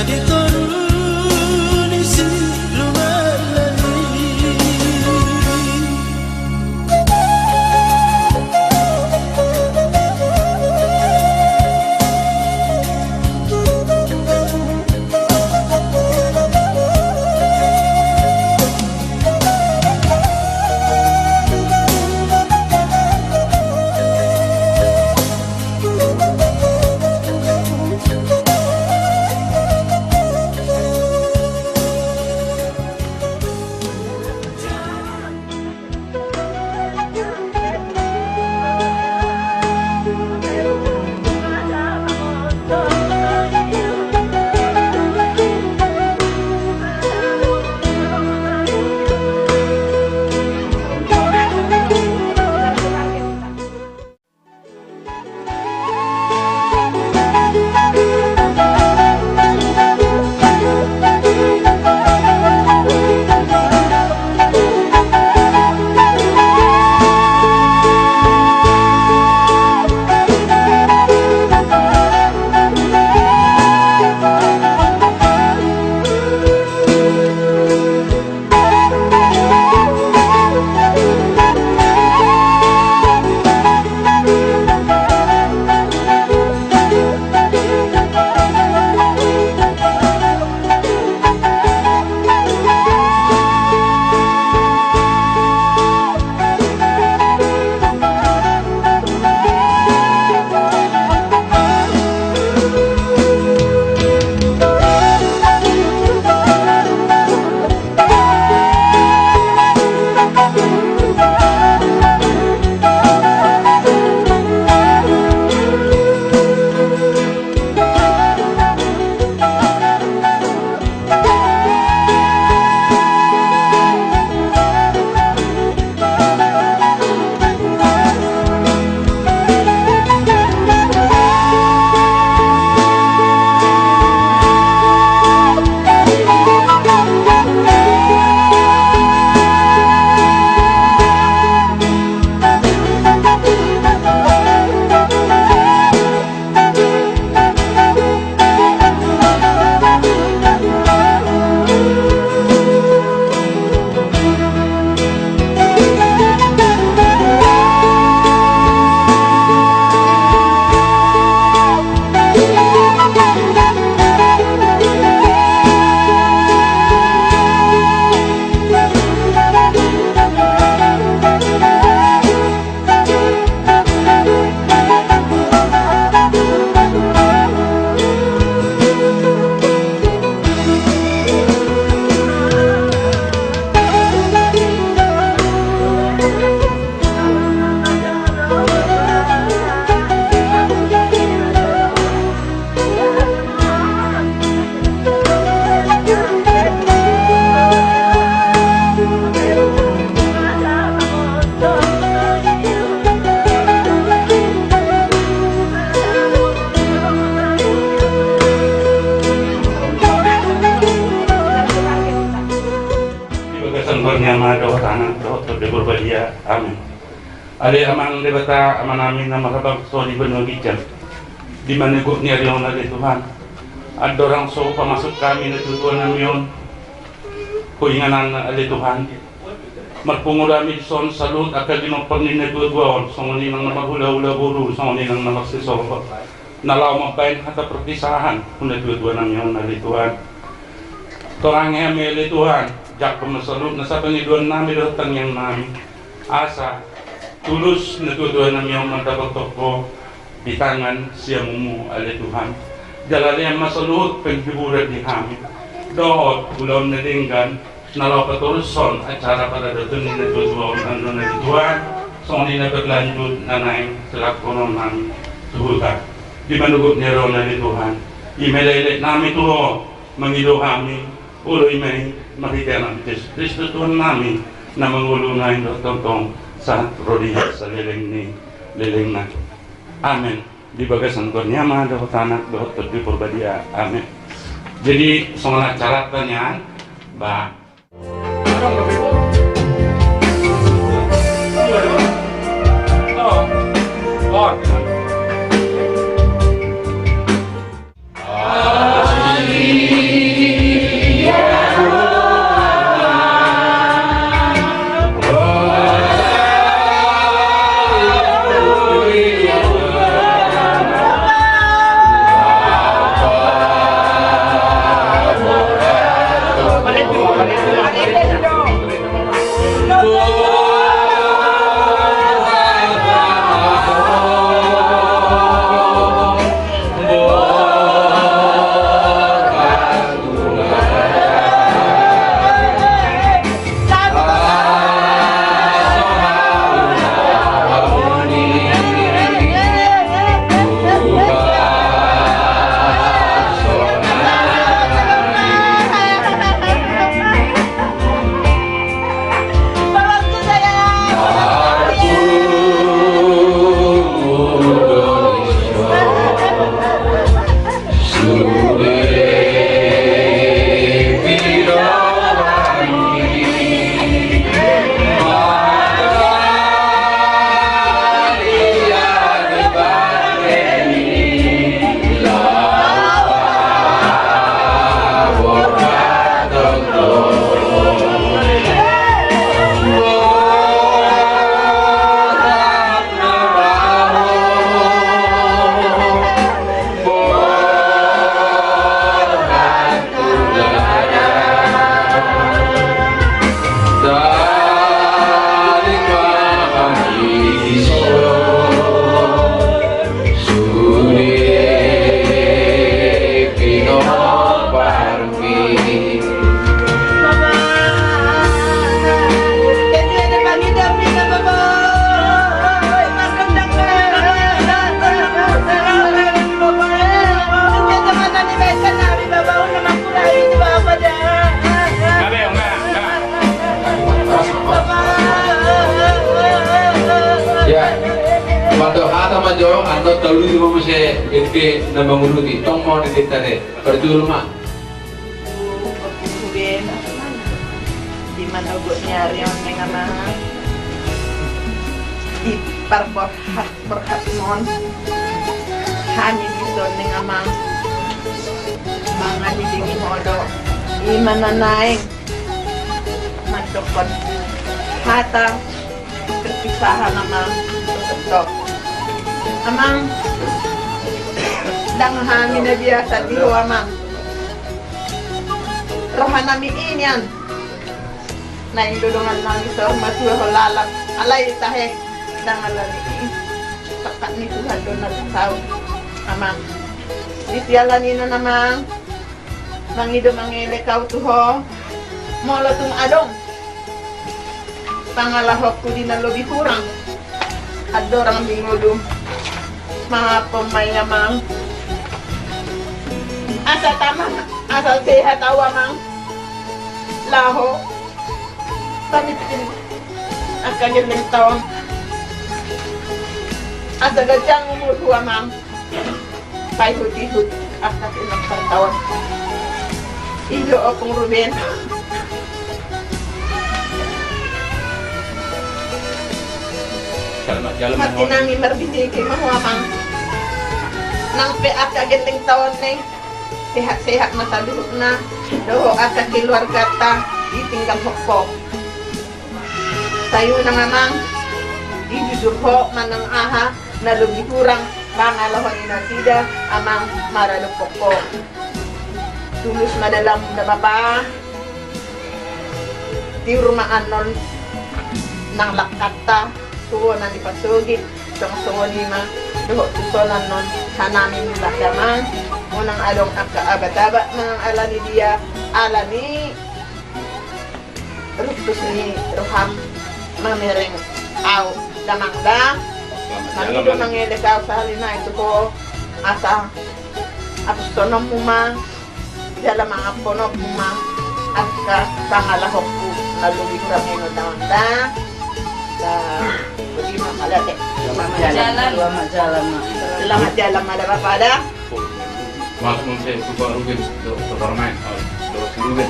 jadi turun isi lumalani. Amin. Ali amang debata aman amin nama kabang so di benua gijan. Di mana guknya riong dari Tuhan. Ada orang so pamasuk kami na tutuan namion. Kuinganan ali Tuhan. Marpungulami son salut akal dinopang ni na tutuan. Songoni nang namagula-ula buru, songoni nang namagsisoro. Nalaw mabayin hata perpisahan kung na tutuan namion ali Tuhan. Torangnya ali Tuhan. Jak pemasalut nasa pangiduan namin datang yang namin. Asa tulus natutuhan namin yung mantabag toko di tangan siya mumu ali Tuhan. Jalali ang masalut paghiburat di kami. Doon ulaw na dinggan nalaw patuluson at cara para datun ni natutuhan ano na Tuhan. So hindi na paglanjud na naing salakonon namin suhutan. Di manugot niya raw na Tuhan. Imelailit namin tuho mangido kami. Uloy may makita ng Kristo Tuhan namin na mangulungan tong sa rodillas sa liling na. Amen. Di bagasan ko niya mga dahotanak dohot di purbadia. Amen. Jadi soal cara tanya ba. Oh. Ente na mangunuti tong mo ni tare perjul ma. Kemudian di mana ugutnya Rion dengan di perhat mon hani bisa dengan mga didingin odo imana naing mandokon hata perpisahan namang tutup amang danghami na biasa di amang rohanami inyan na indudungan ng isor masuha holalak alay tahe dangalan ni takat ni Tuhan doon nagsasaw amang disyalan ina namang mangido mangilekaw tuho molo tung adong pangalahok ko din na lobi kurang adorang bingudum mga pamayamang asa tama asal sehat awamang laho pamitin akan yung taon asa gadyang umurhuwa mang kay hut-hut akat ilang taon iyo akong Ruben mati nang imarbisiki mahuamang nang peak kagenting taon neng sehat-sehat na tabihok na doho aka keluarga ta itinggal hokpo tayo na namang idudurho manang aha na lugi kurang pangalahon ina sida amang maralupok ko tulus madalam na baba tirumaan non nang lakata tuwo na ipasugit tungtungo lima duho tusolan non hanamin lakaman unang along akaabatabat manang alani dia alani rupus ni ruham mamereng aw damangda nandito mangilikaw sa halina ito ko asa apostonom muma dala mga ponok muma at ka pangalahok ko nalugig kami no damangda sa hindi makalate selamat jalan madapapada Masuk mungkin suka Ruben do main do si Ruben.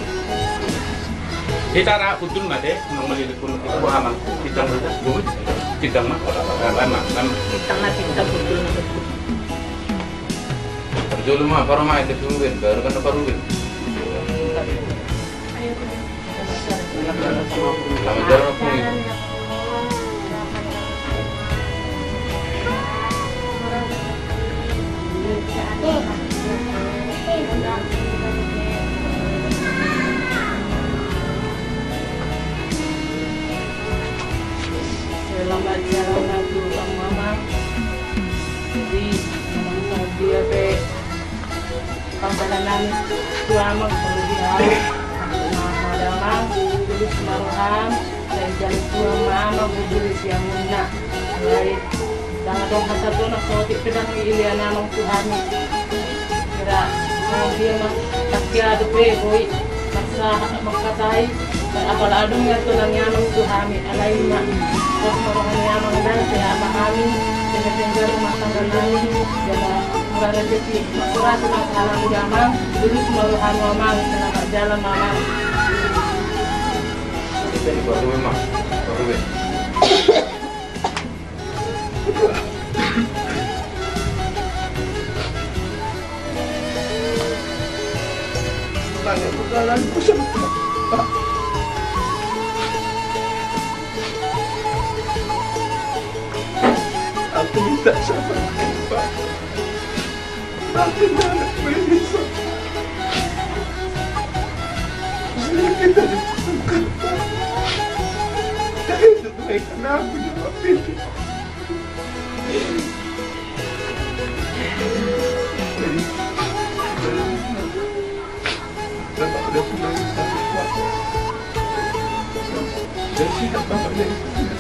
Kita ra udun na de nang malilikun ito haman kita bumit kita mah lama tengah kita betul Perjul ma para main de Ruben baru kan para Ruben. Lama jalan aku ni. Selamat jalan lagu Bang Mama. Jadi memang dia be pangkalan tuamang kemudian Mama damang tulis maruham dan jalan tua mama tulis yang muna. Baik dengan dong satu nak sotik pedang ilian namang Tuhani. Kira dia mah takia depe boy maksa makatai apal adung ya tulang yanang Tuhani alaima. Kos marohani amang dan sehat mahami dengan tinggal rumah tangga nami jalan murah rezeki murah tunang salam jamang lulus marohani amang selamat jalan mamang. Kita di baru memang baru ben. Banyak perjalanan pusing. Aku minta sama Pak. Maafin anak Melissa. Saya kita dibutuhkan Pak. Saya itu kebaikan aku jawab ini. Bapak udah pulang sama Pak. Dan sikap Bapak dari sana.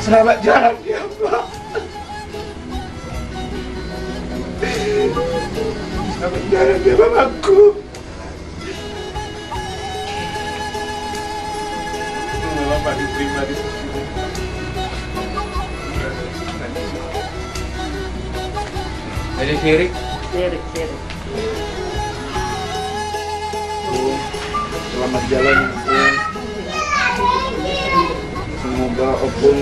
Selamat jalan ya Pak. Selamat jalan ya Bapakku. pribadi-pribadi. Jadi sirik. Sirik. Selamat jalan Opung. Semoga Opung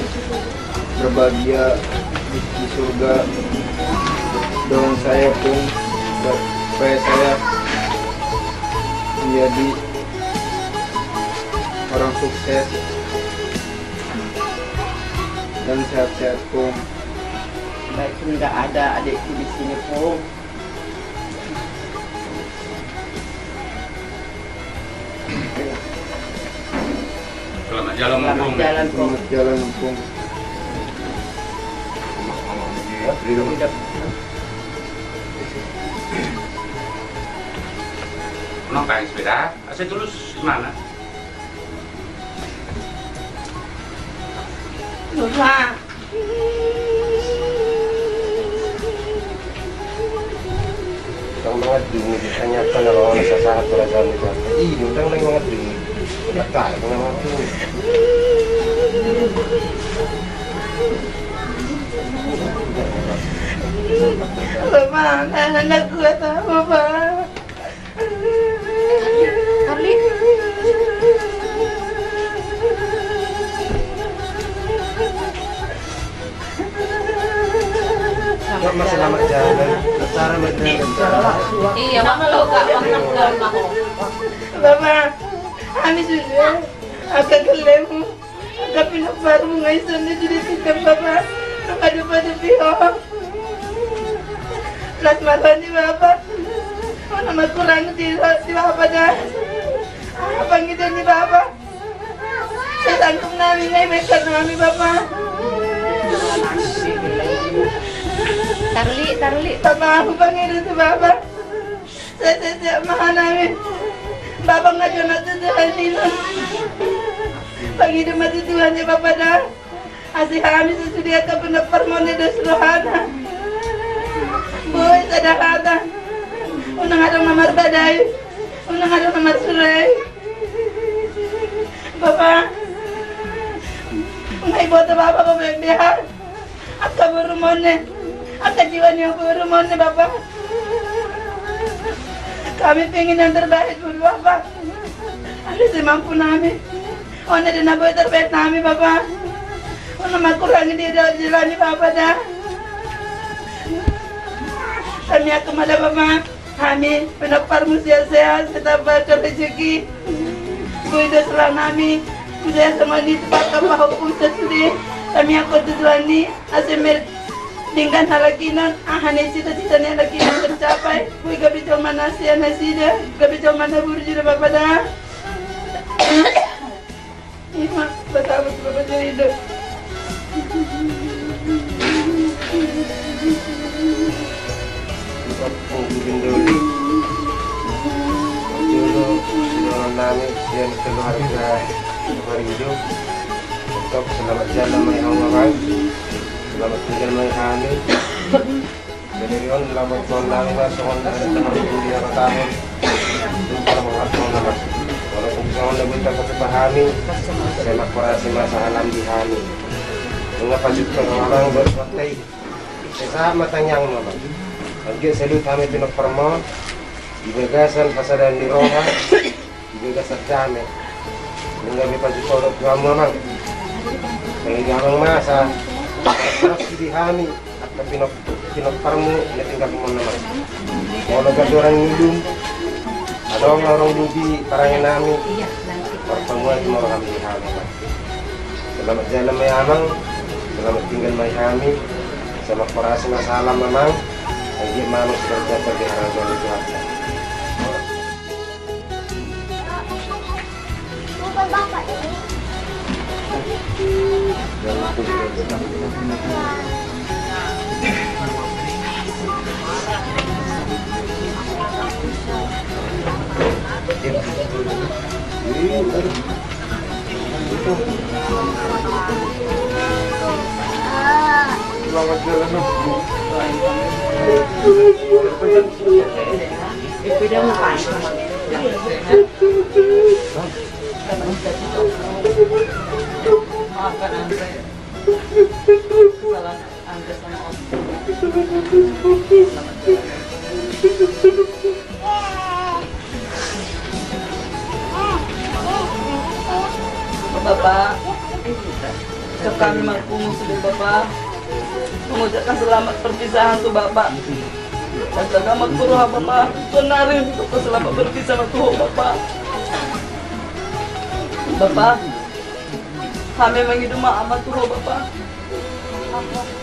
berbahagia di surga. Doain saya Opung supaya saya menjadi orang sukses dan sehat-sehat Opung. Baik nggak ada adikku di sini Pung. Selamat jalan Selamat Opung. jalan Pung. Selamat jalan Opung. Hidup. Ngapain sepeda? Saya tulus mana? Lupa. Ang mga dingin, kanya pa na mga nasasahat para sa nila. Iyo, lang na yung mga dingin. Nagkaya ko naman ito. Lupa, anak gue tahu Pak. Carly. Selamat jalan. Cara berjalan. Iya, makalo ka, makalo ako. Bapak, kami sudah agak kelemu. Agak pinapar mo ngayon sa jadi sikap Bapak. Nakadupad pihak. Plus marah ni Bapak. Ano magkurang di Bapak na. Pangitan ni Bapak. Sa sangkong namin ngayon may karnami Bapak. Tarli. Bapak ako Panginoon si Bapak. Sa mahal namin. Bapak nga dyan natutuhan nila. Panginoon matutuhan niya Bapak na. Asi kami susudia ka pinaparmone dos rohana. Boy, sadakata. Unang araw na marbaday. Unang araw na marsuray. Bapak. Unang ibota Bapak ko bebihar. At kaburumone. At kajiwan niyo kaburumone Bapak. Kami pengen yang terbaik dulu Bapak. Ada semampu namin. Ona din na boy terbaik namin Bapak. Ona makurangi di jalan ni Bapak dah. Kami akan ada Bapak. Kami penopar musia-sia setabat rezeki. Kuida selang nami. Kuida sama ni tepat apa hukum sesudi. Kami akan tujuan ni asemir dengan halakinan ahane cita-cita ni halakinan tercapai. Kui gabi cuma nasi anasida, gabi cuma burju Bapak dah. Ima betul Bapak hidup. Pagpugin dulu. Dulu, sinuran namin yan keluarga Marido. Untuk selamat jalan may hangaran. Selamat tinggal may hamil. Jadi yun, lamat ko lang na sa kong hindi na matahon. Doon para mga atong naman. Wala kung saan nabunta ko sa pahami. Saya magparasi masa alam di hami. Mga pasok ko ng alang berwatay. Sesama tanyang naman. Hanggang salut kami pinagparmo. Ibagasan pasadan di roha. Ibagasan kami. Nung gabi pasok ko ng tuwang naman. Kaya gamang masa. Terus di hami. At na pinagparmo. Natingkap mo naman. Wala gadoran nilum. Ada orang lubi parangin namin. Pertemuan di mga kami di hami. Selamat jalan may amang. Selamat tinggal may hami. Sa magparasi masalam mamang. Hindi manong seperti pergerakan dari Tuhan. Bukan bapak ini. Selamat jalan Opung. Beda muka. Maafkan Andre. Kesalahan Andre sama Om. Selamat jalan. Bapak, ucap kami mangkungu sudah Bapak mengucapkan selamat perpisahan tuh Bapak. Dan selamat puruha Bapak, benarin untuk selamat berpisah tuh Bapak. Bapak, kami menghidup amat tuh Bapak.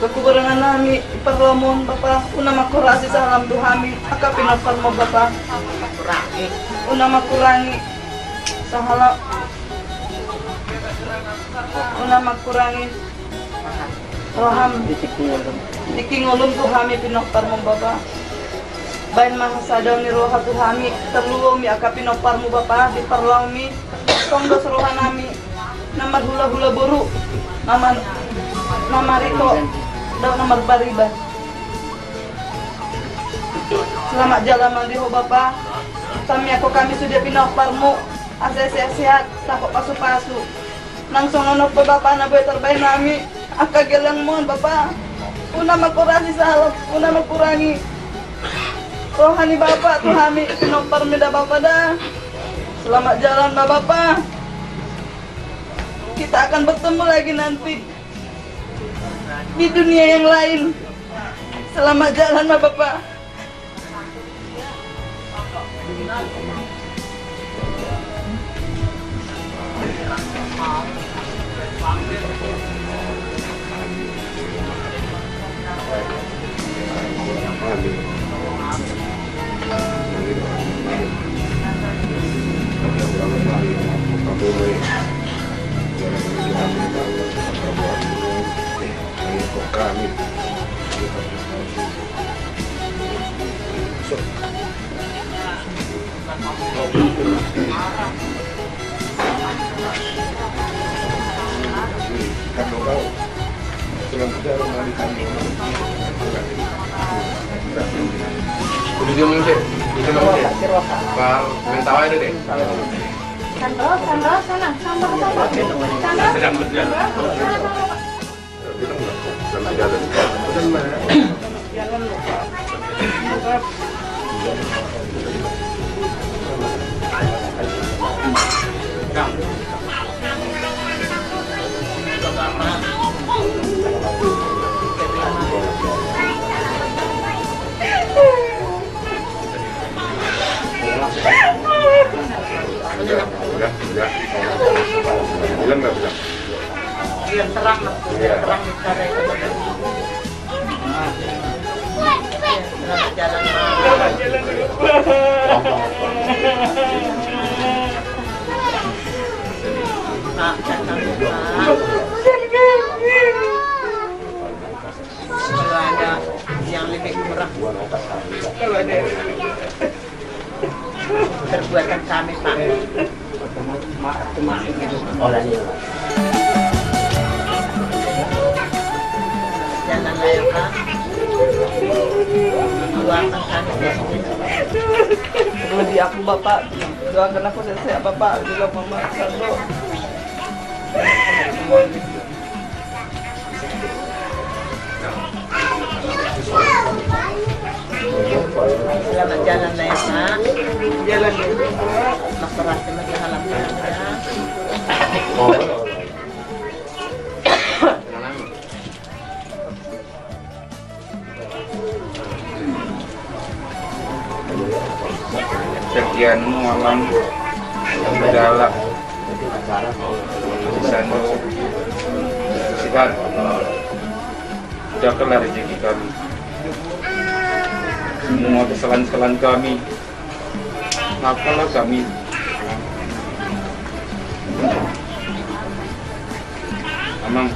Kekurangan kami perlamun Bapak, unama kurasi salam tuh kami, akapin mo Bapak. Unama kurangi sahala. Unama kurangi roham dikingolum tuh kami pinoktar mo Bapak. Bain mahasadaw ni roha tuh kami terluom ya kapinoktar mo Bapak di parlaumi tongdos roha nami namar hula-hula buru nama Riko daw namar bariban. Selamat jalan mandiho Bapak. Kami sudah pinoktar mo asa sehat takut pasu-pasu. Nang songonok pa Bapak na boy terbaik nami akagelang mo Bapak. Una makurasi sa una makurangi rohani Bapak tuh kami pinopar mida Bapak dah. Selamat jalan Bapak. Kita akan bertemu lagi nanti di dunia yang lain. Selamat jalan Bapak. Udah dia mengisi, itu mengisi. Bang, mentawai itu deh. Sandro, sana. Sedang berjalan. Bilang nggak bilang? Biar terang lah, biar terang di cara itu. Selamat jalan. Maafkan kami Pak. Kalau ada yang lebih kurang, kalau ada perbuatan kami Pak. Jalan layak Pak. Doakan kami. Lebih aku Bapak, doakan aku sehat Bapak, juga Mama Sandro. Selamat jalan layak Pak. Jalan dulu. Masyarakat lagi halam ya. Sekianmu alam yang berdalam Sandro Sihan, jagalah rezeki kami, semua kesalahan-kesalahan kami, maafkanlah kami. Amang,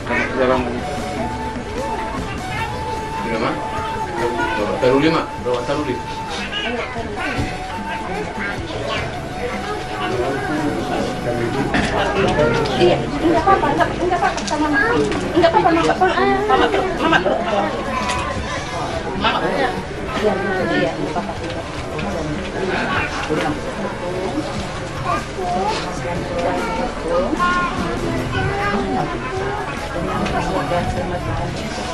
selamat jalan. Lima? Taruli mak, berapa taruli? Iya, enggak apa-apa sama Mama. Enggak apa-apa, Mama. Mama. Iya, enggak apa-apa. Terima kasih Tuhan Yesus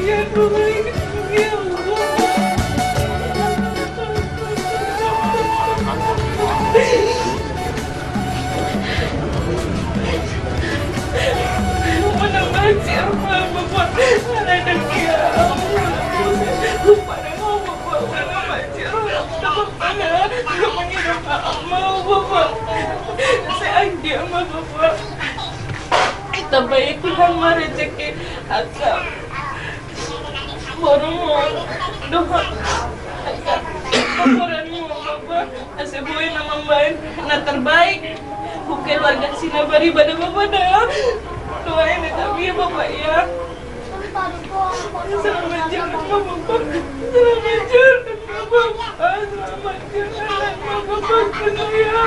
ya Tuhan. Tabaik Tuhan merezeki akak baru doa akak laporanmu Bapak asebuin nama baik na terbaik bukan warga sini beribadah Bapak dah doain tapi ya Bapak ya selamat jalan Bapak selamat jalan Bapak selamat jalan Bapak penuh ya.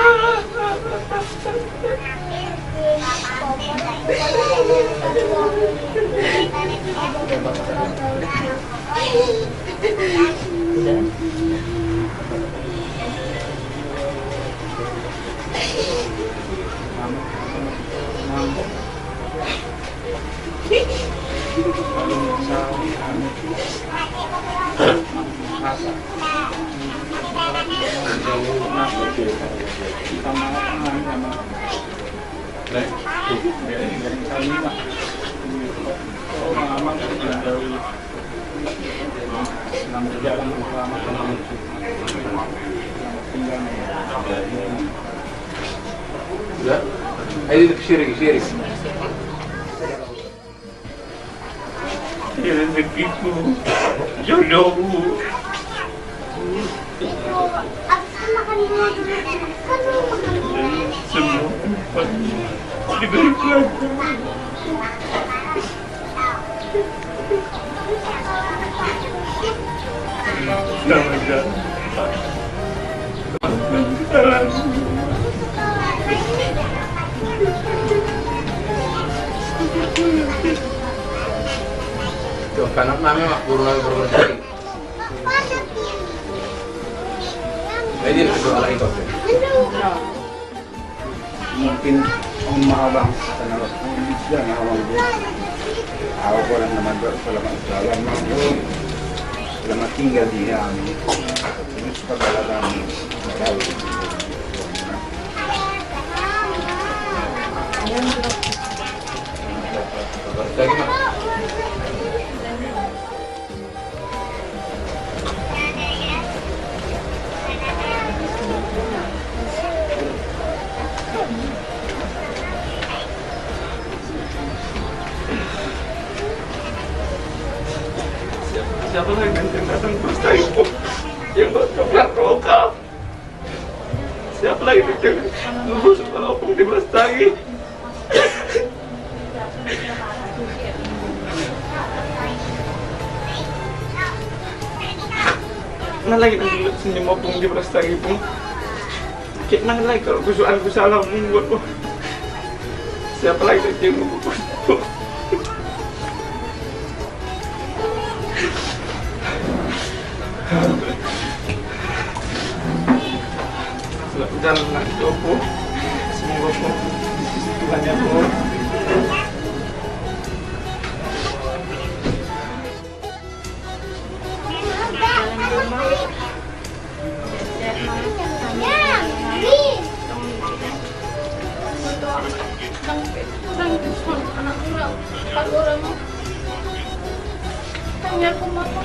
Ayo sharing. Rezekiku, jodohku. Semua diberikan. Selamat jalan. Kanak namin buruan cari. Jadi kedua ala itu. Mungkin abang tanah dan awang dia. Awak orang nama selamat jalan mampu. Selamat tinggal di kami. Ini segala kami. Siapa lagi yang datang terus dari itu yang bercoklat roka? Siapa lagi yang lulus walaupun di Bestari? Mana lagi yang dulu senyum opung di Bestari pun? Kayak mana lagi kalau kusuan ku salah membuat pun? Siapa lagi yang membuat? mental na ito po. Semoga po, Tuhan niya po. Tanya ko mama,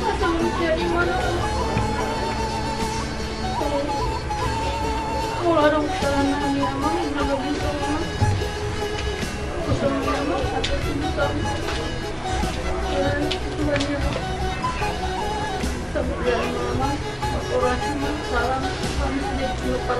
masa manusia di mana? Kalau ada kesalahan lagi mama, berapa bisa mama? Kesalahan mama, satu bisa. Ya, Tuhan ya. Sabut dari mama, orasi salam, kami sudah lupa.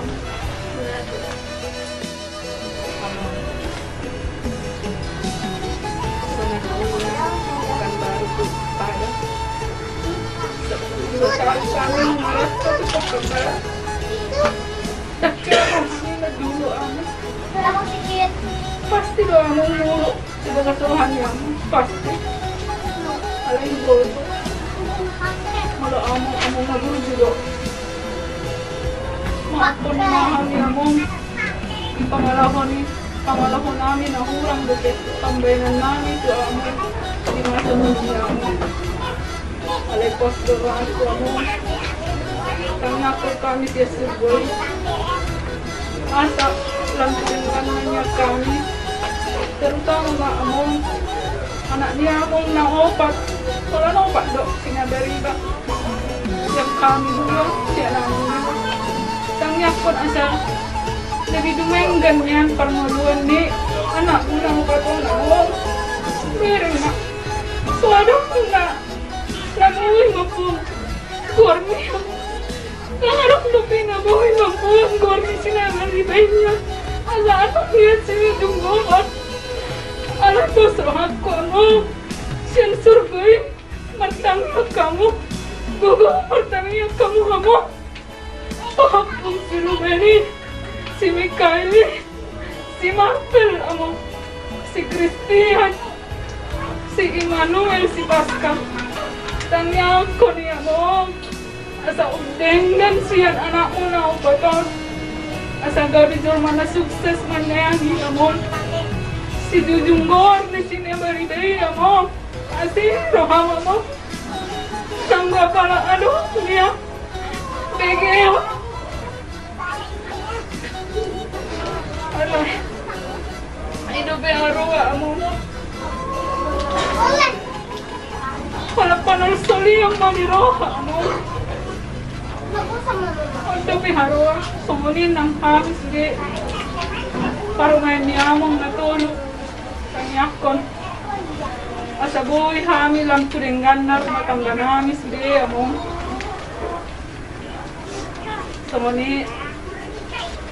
Pasti doa mulu sebagai Tuhan yang pasti. Alain bodo. Kalau kamu ngabur juga. Maafkan kami among pangalaman namin na hurang deket tambayan namin sa amin di masa mulia mo. Alay pastoraan ko mo. Tangako kami sa Suboy. Asa lang tinangan niya kami. Terutama nga among anak niya among naopat. Wala naopat do, sinabari ba? Siya kami dulu, siya namin. Tangyakon asa lebih dumenggan yan panguluan ni anak unang patona mo. Meron na. Suado ko na. Nabuhay mo po. Gormi. Nangarap na pinabuhay mo po. Ang gormi sinangalibay niya. Asa anak niya sinidunggot. Alam ko sa ko mo. Siyang survey. Martangyak kamu. Gugo martangyak kamu kamu. Pahapong si Rubenin. Si Mikaeli, si Martel, si Christian, si Emmanuel, si Pascal. Tanya ko niya mo, asa ugdengan siyan anak mo na upaton. Asa gabi jorman na sukses man na yan amon. Si Jujunggor, ni Sinebaride, mo. Asi, rohama mo. Sangga pala niya. Begeo. Alah, hidup yang arwah mo. Wala panol soli ang maniroha mo. Hidup yang arwah, sumunin ng habis di. Para ngayon ni among natulog. Kanyakon. Asa buhay hamil ang turingan na matangga namin di among. Sumunin.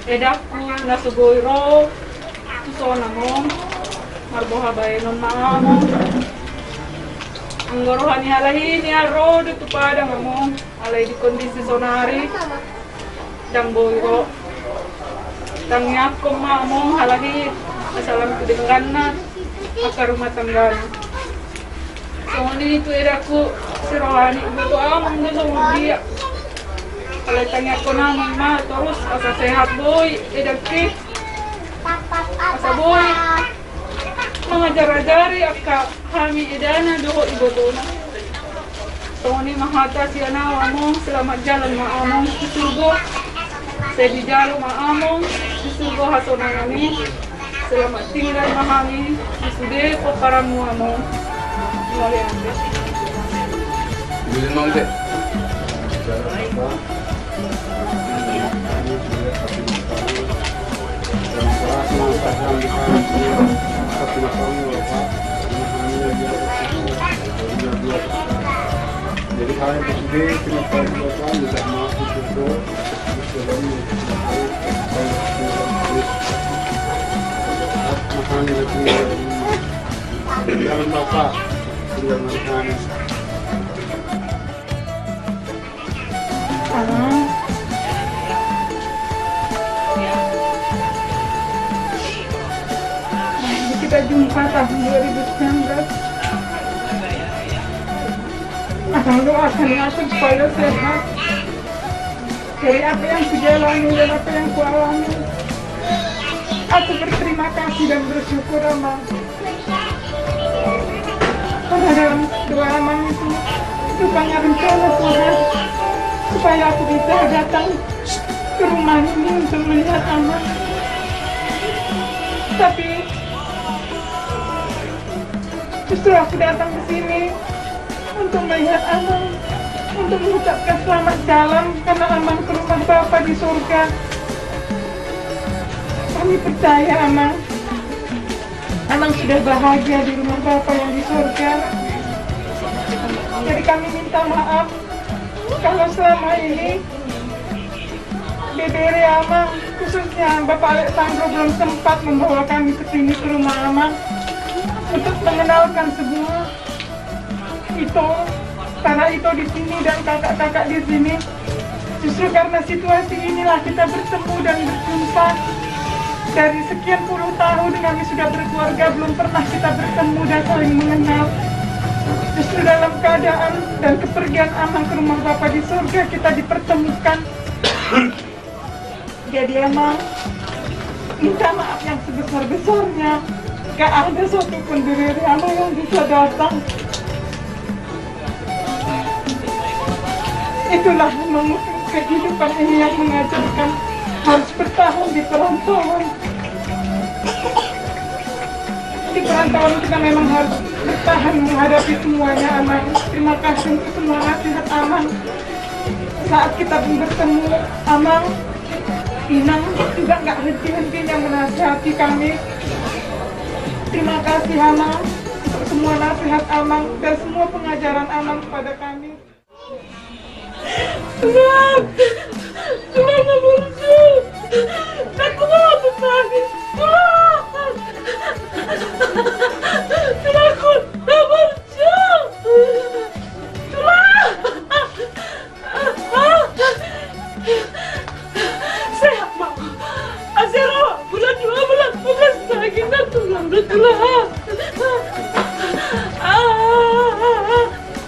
Edakku nasugoy ro tusona mo marboha bayenon maamo ang gorohan ni halahin niya ro dito pada mo alay di kondisi sonari dang boy ro tangyak ko maamo halahin asalam ko dengan na akar rumah tangga so ni itu edakku si rohani buto among gusto mo dia. Kalau tanya ko na mama, terus asa sehat boy, edaki, asa boy, mengajar-ajari akka kami edana doho ibotona. So ni mahata siya na among selamat jalan maamong susugo, saya di jalan maamong susugo hasona kami, selamat tinggal mahami, susude ko para mo among mulai anda. Bilin mo ulit. Jadi hal yang tersebut kenapa dilakukan tidak mampu cukup dalam bapak sudah melakukan kita jumpa tahun 2019. Akang doakan supaya sehat. dari apa yang kujalani dan apa yang kualami. Aku berterima kasih dan bersyukur Amang. Karena dalam doa Amang itu rupanya rencana Tuhan supaya aku bisa datang ke rumah ini untuk melihat Amang. Tapi justru aku datang ke sini untuk melihat Amang, untuk mengucapkan selamat jalan karena Amang ke rumah Bapa di surga. Kami percaya Amang sudah bahagia di rumah Bapa yang di surga. Jadi kami minta maaf kalau selama ini Dedere Amang, khususnya Bapak Alexandro belum sempat membawa kami ke sini ke rumah Amang untuk mengenalkan semua tanah itu di sini dan kakak-kakak di sini. Justru karena situasi inilah kita bertemu dan berjumpa. Dari sekian puluh tahun kami sudah berkeluarga, belum pernah kita bertemu dan saling mengenal. Justru dalam keadaan dan kepergian Amang ke rumah Bapa di surga kita dipertemukan. Jadi Amang minta maaf yang sebesar-besarnya. Gak ada satupun dari Amang yang bisa datang. Itulah memang kehidupan ini yang mengajarkan harus bertahan di perantauan. Di perantauan kita memang harus bertahan menghadapi semuanya Amang. Terima kasih untuk semua nasihat Amang. Saat kita pun bertemu Amang, Inang juga nggak henti-hentinya menasihati kami. Terima kasih Amang untuk semua nasihat Amang dan semua pengajaran Amang kepada kami. Tulang nggak bersih. Aku mau bertangis. Tulangku nggak bersih. Tulang. Sehat mau. Asero bulan 12 lagi dan tulang bertulang.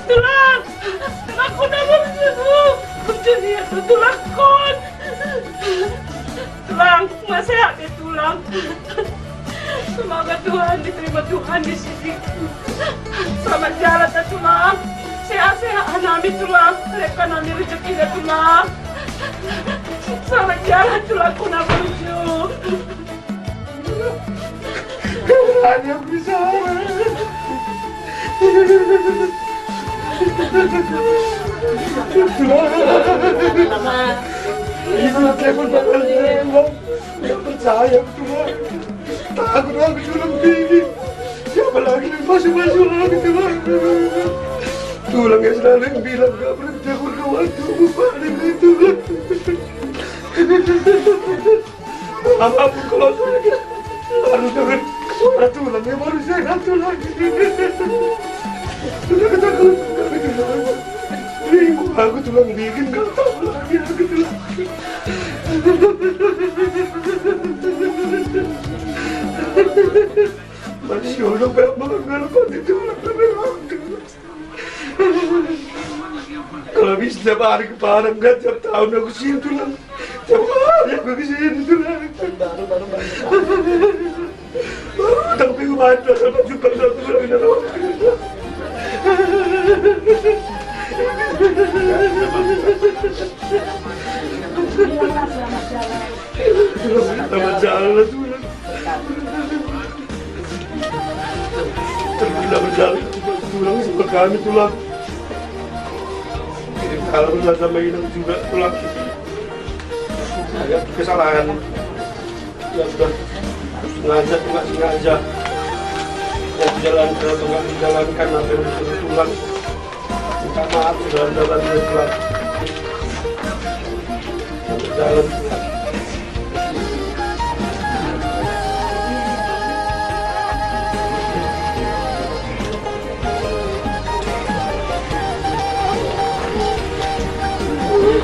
Tulangku udah bersih. Jadi itu tulang kon. Tulang, nggak sehat ya tulang. Semoga Tuhan diterima Tuhan di sini. Selamat jalan ya tulang. Sehat-sehat nami tulang. Mereka nami rezeki ya tulang. Selamat jalan tulangku nak berju. Hanya bisa. Ibu saya pun bakal nembak. Yang percaya Tuhan. Takut aku tulang tinggi. Siapa lagi yang masuk-masuk lagi Tuhan. Tulang yang selalu bilang gak berhenti aku kawan tubuh paling itu. Apapun kalau sakit harus dengar suara tulangnya baru sehat tulang. Tulang takut. Bingung aku tulang bikin gak tahu lagi aku tulang. Masih orang memang ngelapati tulang memang. Kalau habis setiap hari ke Padang kan tiap tahun aku sini tulang. Tiap hari aku kesini tulang. Tapi kemarin sampai jumpa satu lagi dalam. Selamat jalan tulang. Terbilang berjalan tulang sama kami tulang. Kalau udah sama Inang juga tulang. Agak kesalahan. Ya sudah sengaja atau nggak sengaja. Yang dijalankan atau nggak dijalankan apa yang disuruh tulang. Minta maaf dalam jalan dia tulang. Jalan tulang.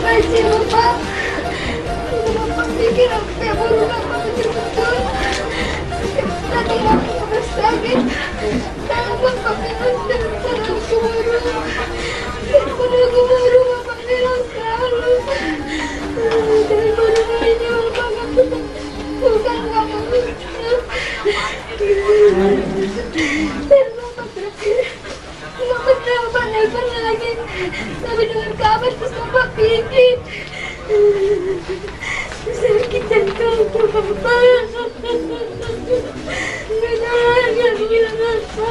Makasih Bapak. Bapak pikir aku kayak baru dapat betul-betul. Tadi aku udah sakit. Sekarang Bapak bilang sekarang aku baru. Daripada aku baru Bapak bilang selalu. Pero Bapak terakhir Bapak nelfon lagi. Tapi dengan kabar terus Bapak pergi. Sakit jantung Bapak. Nggak bilang apa.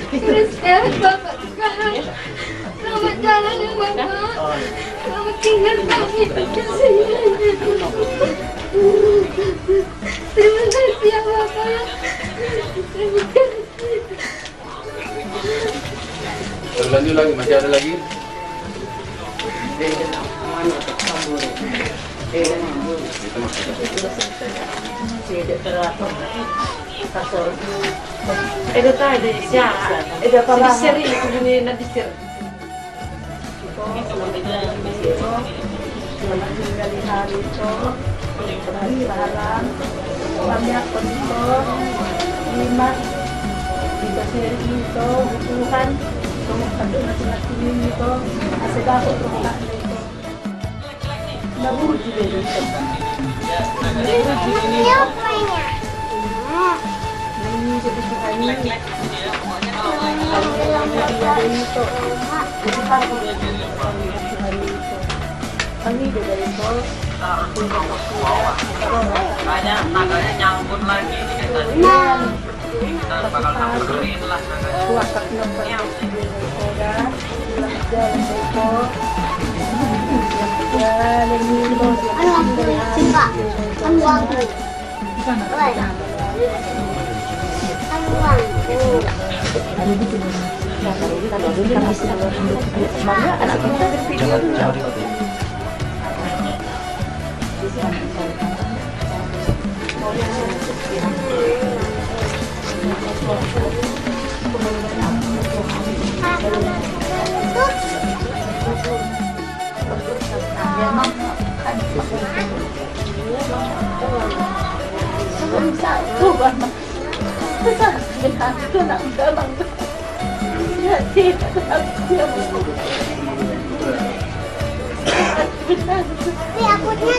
Terus sekarang Bapak sekarang selamat jalan ya Bapak. Selamat tinggal kami di sini. Terima kasih ya Bapak. Terima kasih. Terlanjut lagi, masih ada lagi? Itu tadi siapa? Itu kalau seri itu ini nanti seri. Selamat tinggal di hari itu. Salam. Banyak penduduk. Lima. Kita seri itu Tuhan. Semua penduduk masing-masing itu. Asal aku terbuka itu. Nabur juga itu. Banyak tangannya nyangkut lagi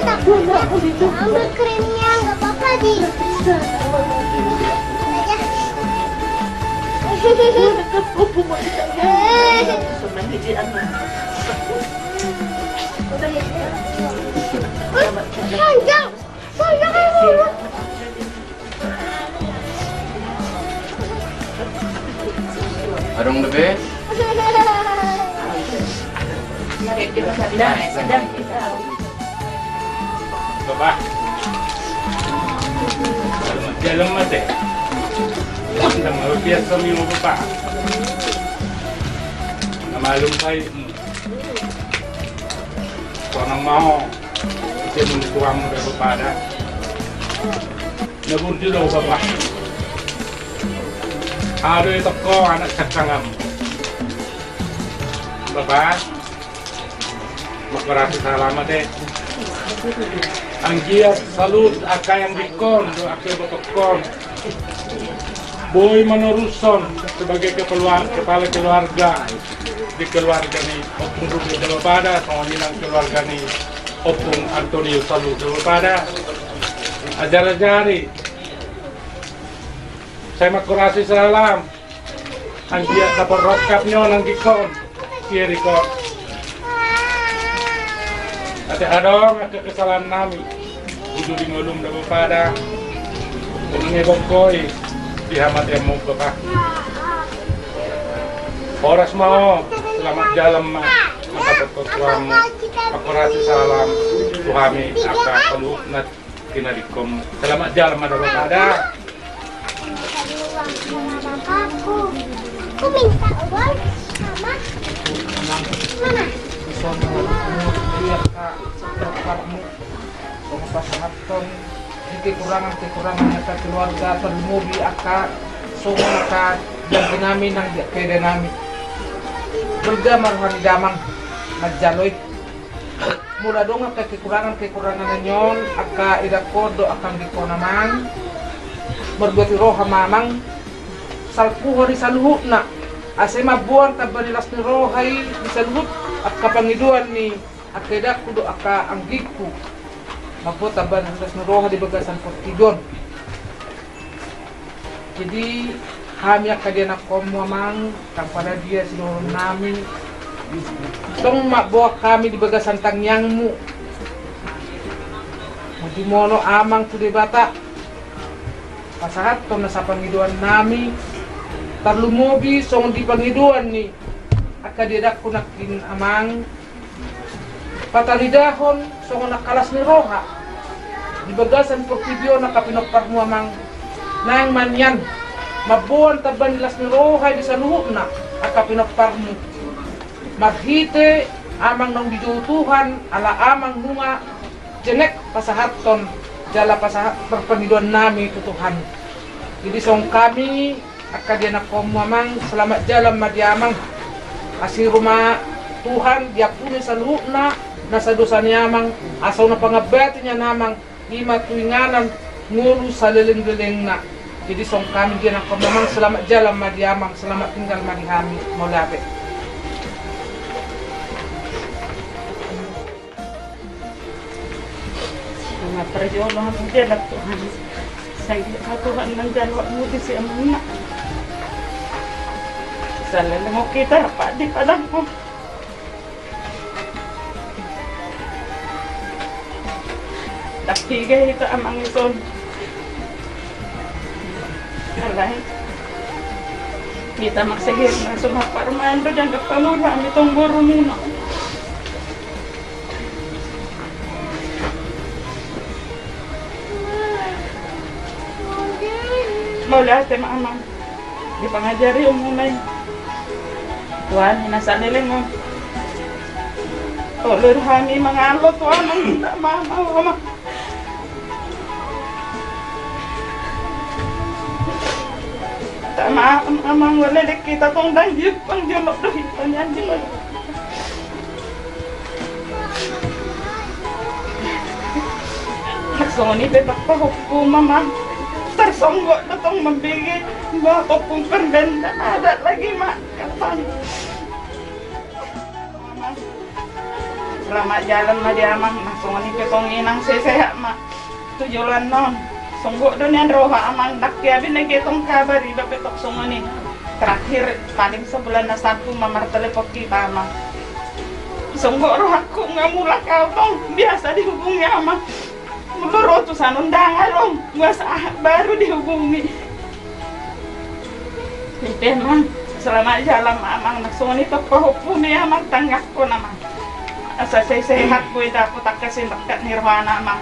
Takutnya ambil krimnya, nggak apa-apa di. Panjang. Adong lebih? Bapak. Jalan mati. Ang biasa minum Bapak. Namalumpai. Kurang mau. Saya menguang dari Bapak dah. Nabur juga Bapak. Ada toko anak cakangam. Bapak. Makarasi salamat deh. Ang giat salut aka yang dikon do aka botokon. Boy Manoruson sebagai kepala keluarga di keluarga ni Opung Rubi Jawa Pada sama nilang keluarga ni Opung Antonio Salut Jawa Pada. Ajar-ajari. Saya makurasi salam. Ang giat dapat rokap nyo nang gikon. Kiri kok. Ate adong at kesalahan nami. Udu di ngulum Jawa Pada. Unang ibongkoy. Dihamat yang mau Bapak. Oras mau selamat jalan mak. Maka bertuamu. Aku rasa salam. Tuhami aka peluh nat kinadikom. Selamat jalan mak Bapak ada. Bapakku. Aku minta uang sama mana? Pasangan kekurangan sa keluarga terlumubi aka sungon aka yang namin ng kaya namin berga marhani damang nagjaloy mula dong aka kekurangan nanyon aka idakodo akang diko naman berbuat roha mamang salpu hari saluhut na asa mabuang tabanilas ni rohay di saluhut at kapangiduan ni aka idakodo aka anggiku Mapo taban atas nuroha di bagasan Portidon. Jadi kami akan dia nak komamang kepada dia sinurun nami. Tong mak bawa kami di bagasan tangyangmu. Di mono amang tu di bata. Pasahat tom nasa pangiduan nami. Tarlumobi song di pangiduan ni. Aka dia dak kunakin amang. Patalidahon song nakalas ni roha. Di bagasan Portidon nakapinokpar mo amang nang manyan. Mabuan taban nilas ni roha di saluhut na akapinokpar mo. Maghite amang nang dijutuhan ala amang bunga jenek pasahaton jala pasahat perpeniduan nami tutuhan. Jadi song kami akadena komamang selamat jalan madiamang asih rumah Tuhan diapuni saluhna nasa dosa niamang asaw na pangabatinya namang lima tuinganan ngulu sa liling-liling na. Jadi song kami dia na komamang selamat jalan madiamang selamat tinggal madihami maulabe. Mga perjuangan mo dyan at Tuhan. Sa Tuhan ng dalawang mo di siya muna. Sa lalang mo kita, padi pa lang mo. Taktigay ito amang ison. Alay. Kita magsagir na sumaparmaan doon ang kapamura itong guro nino. Mula sa mamang, di pangajari umunay. Tuhan, nasa niling mo. Tulur kami mga alo, Tuhan, ang hindi mama. Tama, amang wala kita tong dangyut, pang diolok na ito niyan, di ba? Nagsoni, betak pa ko, mama. Tersonggok na itong mabigit. Bakit kung perganda ada lagi mak kapan. Selamat jalan madiamang. Langsung ni ketong inang sesehat mak. Tujuan non. Songgok doon yan roha amang dakyabi na kitong kabar. Iba petok songo ni. Terakhir paling sebulan na 1 mamartelepok kita mak. Songgok roha ko nga mula kau tong. Biasa dihubungi amang. Menurut utusan undangan om, gua saat baru dihubungi. Itu emang selamat jalan amang naksoni pahupuni amang tanggap ko naman. Asa sehat ko aku tak kasih dekat nirwana amang.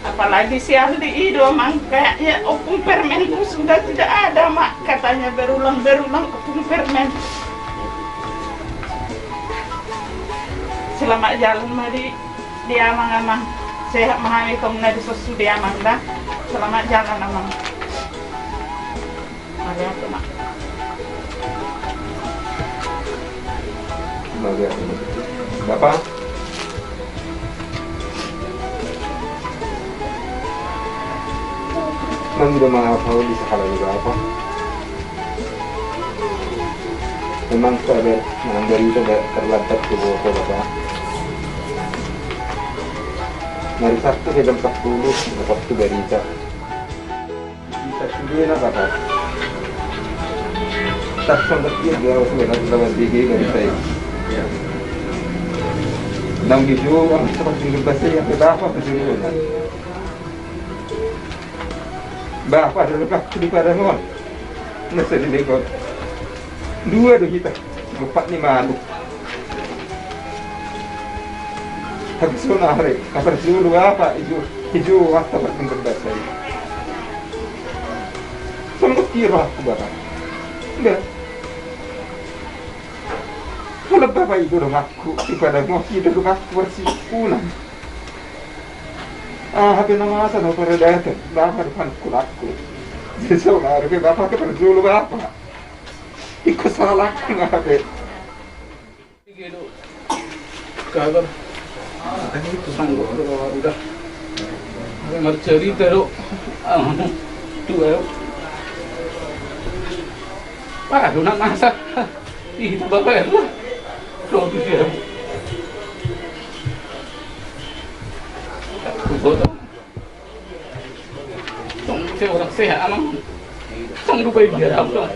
Apalagi si Aldi Ido amang kayaknya opung permen ku sudah tidak ada mak katanya berulang-berulang opung permen. Selamat jalan mari. Dia amang sehat mahami kong na disusu dia amang dah. Selamat jalan amang. Mari aku mak. Bapak. Mang udah maafkan di sekolah juga apa? Memang ada yang dari itu terlantar ke bawah bapak. Hari Sabtu jam 10 waktu berita. Bisa sudah nak kata. Tak sempat dia sebenarnya dalam tinggi berita ini. Nang gijo ang seperti berbahasa yang berapa betul. Bapak ada lepas di pada mon. Nasi di lekot. Dua do kita. 4 ni malu. Habis itu nari, kapan dulu apa hijau waktu berdebat saya. Semua kira aku bakal. Enggak. Kalau bapak itu dong aku, daripada mau kita dong aku bersikunan. Habis nama asal nak perdaatan, bapak depan kulaku. Besok nari bapak kepada dulu bapak. Ikut salah aku nari. Kabar. Kan itu sanggup udah. Cerita dok. Tuh, Pak, nak masak. Itu bapak ya. Tuh dia. Betul. Saya orang sehat amang. Sang lupa dia apa?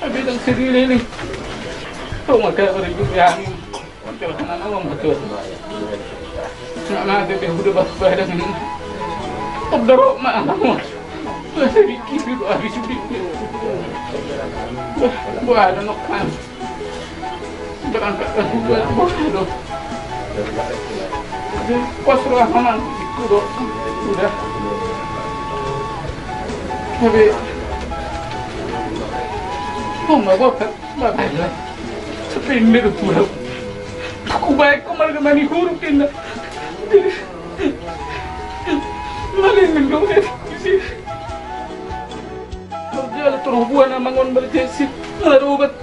Habis yang sendiri ni. Kau makan orang juga yang betul kan awam betul. Nak mati dia sudah bapa dengan. Terdarok mak kamu. Sedikit itu habis sedikit. Buat anak kan. Berangkat ke buat. Pas rahman itu sudah. Tapi, mà bapak sepindah itu lah. Aku baik kemarin mani huruf ini. Malah mendong deh. Kerja terus buat nama ngon berjesi. Ada obat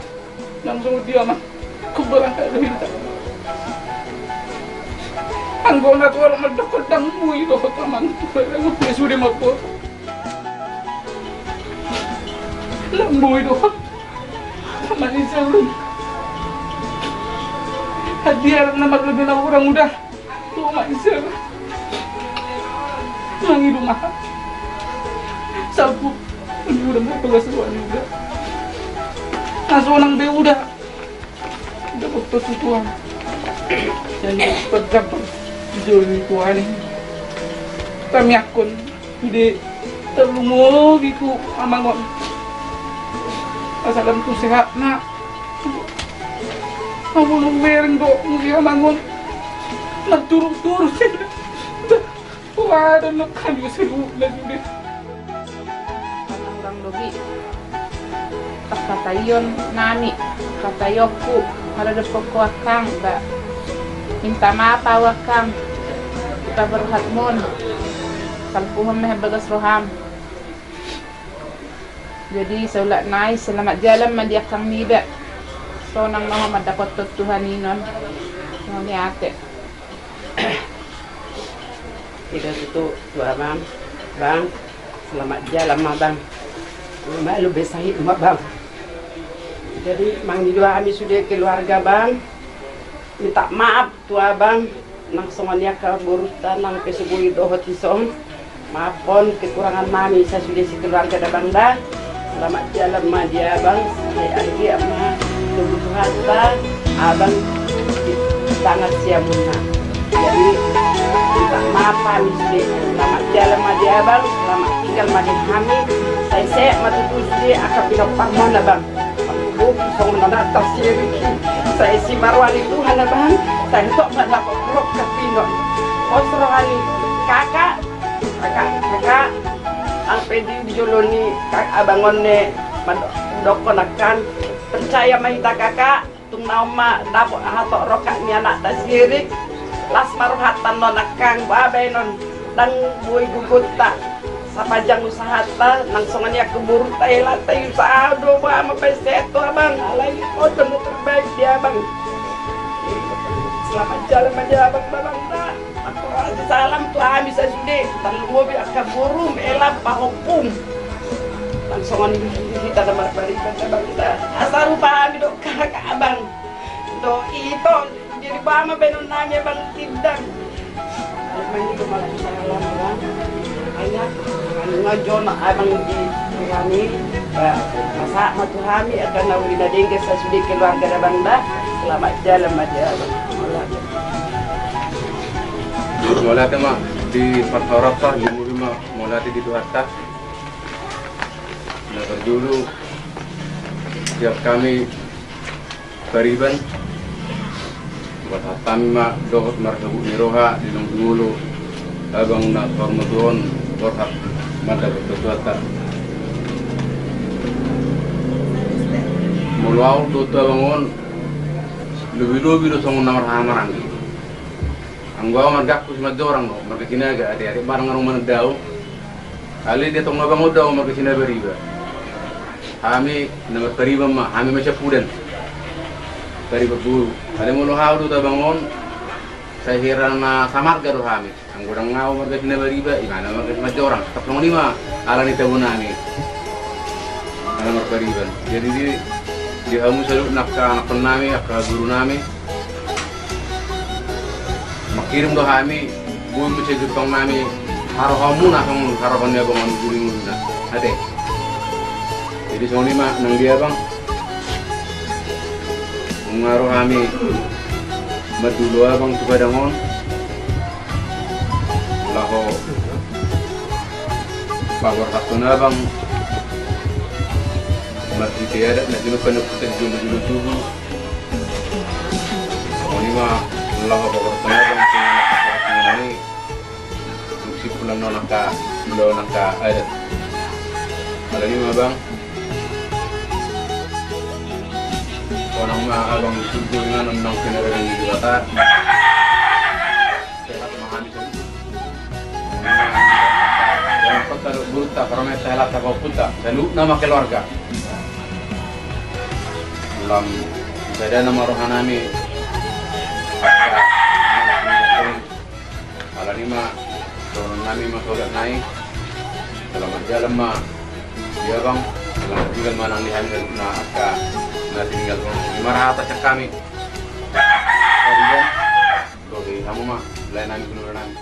langsung dia mah. Aku berangkat dari itu. Anggona tu orang mendekor dangmu itu taman. Dia sudah mampu. Lambu itu manisnya belum hadiah nama lebih orang muda tuh manisnya mangi rumah sapu ini udah mau tugas semuanya udah langsung orang be udah waktu tuan jadi pedang joli tuan kami akun di terlalu gitu amangon asalam tu sehat nak. Kamu nungguin dok, mungkin bangun. Nak turun sih. Wah, ada nak kan juga seru lagi deh. Orang logi. Tak kata yon nani, kata yoku. Kalau ada pokok akang, tak minta maaf awakang. Kita berhat mon. Kalpuham meh bagas roham. Jadi saulat naik selamat jalan mandi akang nida. So nang mau mendapat Tuhan inon. Noni ate. Tidak itu tua bang, selamat jalan mah bang. Malu besahit mah bang. Jadi mang di dua kami sudah keluarga bang. Minta maaf tua bang. Nang semuanya keburutan nang kesebui dohot isong. Maafkan kekurangan mami saya sudah si keluarga dah bang dah. Selamat jalan mah dia bang. Saya akhirnya sama kebutuhan bang. Abang sangat siamuna. Jadi minta maaf kami sudah. Selamat jalan mah dia bang. Selamat tinggal mah dia kami. Saya matutu sudah akan pindah parmona bang. Aku isong mana tasir. Saya si marwani Tuhan bang. Saya tok pada pokok kapinon. Osrohani kakak. Ang pwede dijuluni kak abangon ne dokonakan percaya mahita kakak tung nauma dapo hatok rokat ni anak tasirik las maruhatan non akang babay non dan buhay gugut ta sa pajang usaha ta nang songannya keburu tayo latay usaha do ba mapeseto abang alay ko doon terbaik dia bang. Selamat jalan aja abang babang ta. Salam tu kami saya sudah terlalu akan burung elam pahukum langsungan kita dapat berikan abang kita asal lupa kami dok kakak abang do itu jadi bama benon nanya bang tidak abang itu malah salam bang hanya ngajon abang di kami masa matu kami akan nawin adeng saya sudah keluarga abang dah selamat jalan aja abang. Mulai tema di Partorata, lima mulai di Duarta. Nah dulu setiap kami beriban buat kami mak dohot marhabu miroha di dulu abang nak hormatuan berhak mata bertuata. Mulau tu bangun lebih tu sama nomor hamarang. Anggawa marga aku cuma dua orang loh, marga sini agak adik-adik barang orang mana dau. Kali dia tunggu abang dau marga sini beriba. Kami nama beriba mah, kami macam puden. Beriba buru. Kali mulu hau tu bangun, saya heran samar garu kami. Anggawa ngau marga sini beriba, imana marga cuma dua orang. Tapi orang lima, ala ni tahu nami. Ala marga beriba. Jadi di kamu selalu nak anak nami, nak guru nami. kirim do kami buim mencegah tong nami harohamu nak tong harohannya bangun guling guna ade jadi soni mah nang dia bang mengaruh kami madulu bang tu badangon laho pagor hakuna bang mati tiada nak jenuh penuh kita jenuh tubuh soni mah laho pagor hakuna bang ini si pulang nonaka ada lagi mah bang orang mah abang subuh dengan nong kendaraan di kota sehat mahami yang kota buta karena sehat tak buta lalu nama keluarga dalam ada nama rohanami ala lima turun nami masulat naik dalam jalan mah dia bang dalam tinggal manang di hamil na aka na tinggal marah atas kami kemudian doa kamu mah lain nami benar nami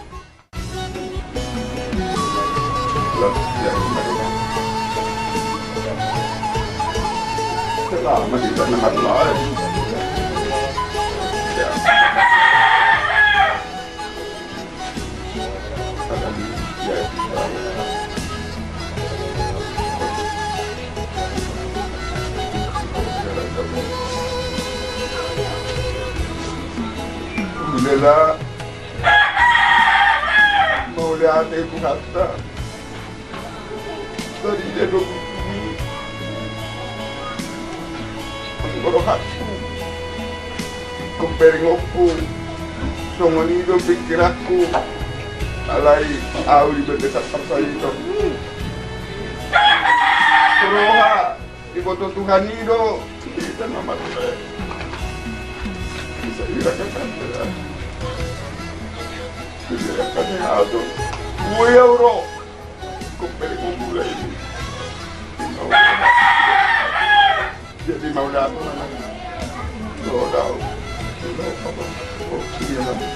Selamat di sana Allah. Alhamdulillah mau lihat ibu kata tadi dia duduk ini berhati comparing aku songonido pikir aku alai awi berdekat sama itu Suruha iboto Tuhan itu kita nama Tuhan bisa irakan Kanya ato, buaya uro, kumpeli mo mulai ini. Jadi mau dapat mana? Lo tahu, oh dia nanti.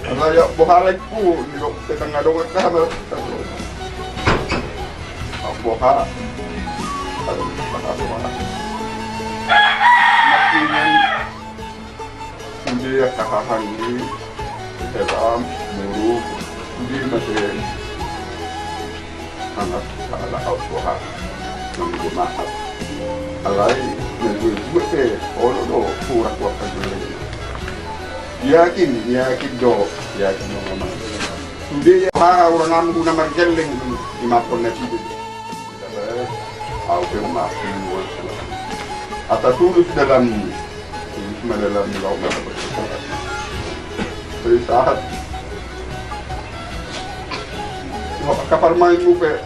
Kalau ya bohalek pun, di tengah dongeng kamar, boha, aduh, mana? Makinan. Dia kahahan ini dalam muru dia masih anak ala autuha nunggu maaf alai nunggu buat do kurang waktu dulu yakin do mama dia orang namu guna margeling di mapon nasi aku maafin atas tulus dalam laut saat kapal main mupe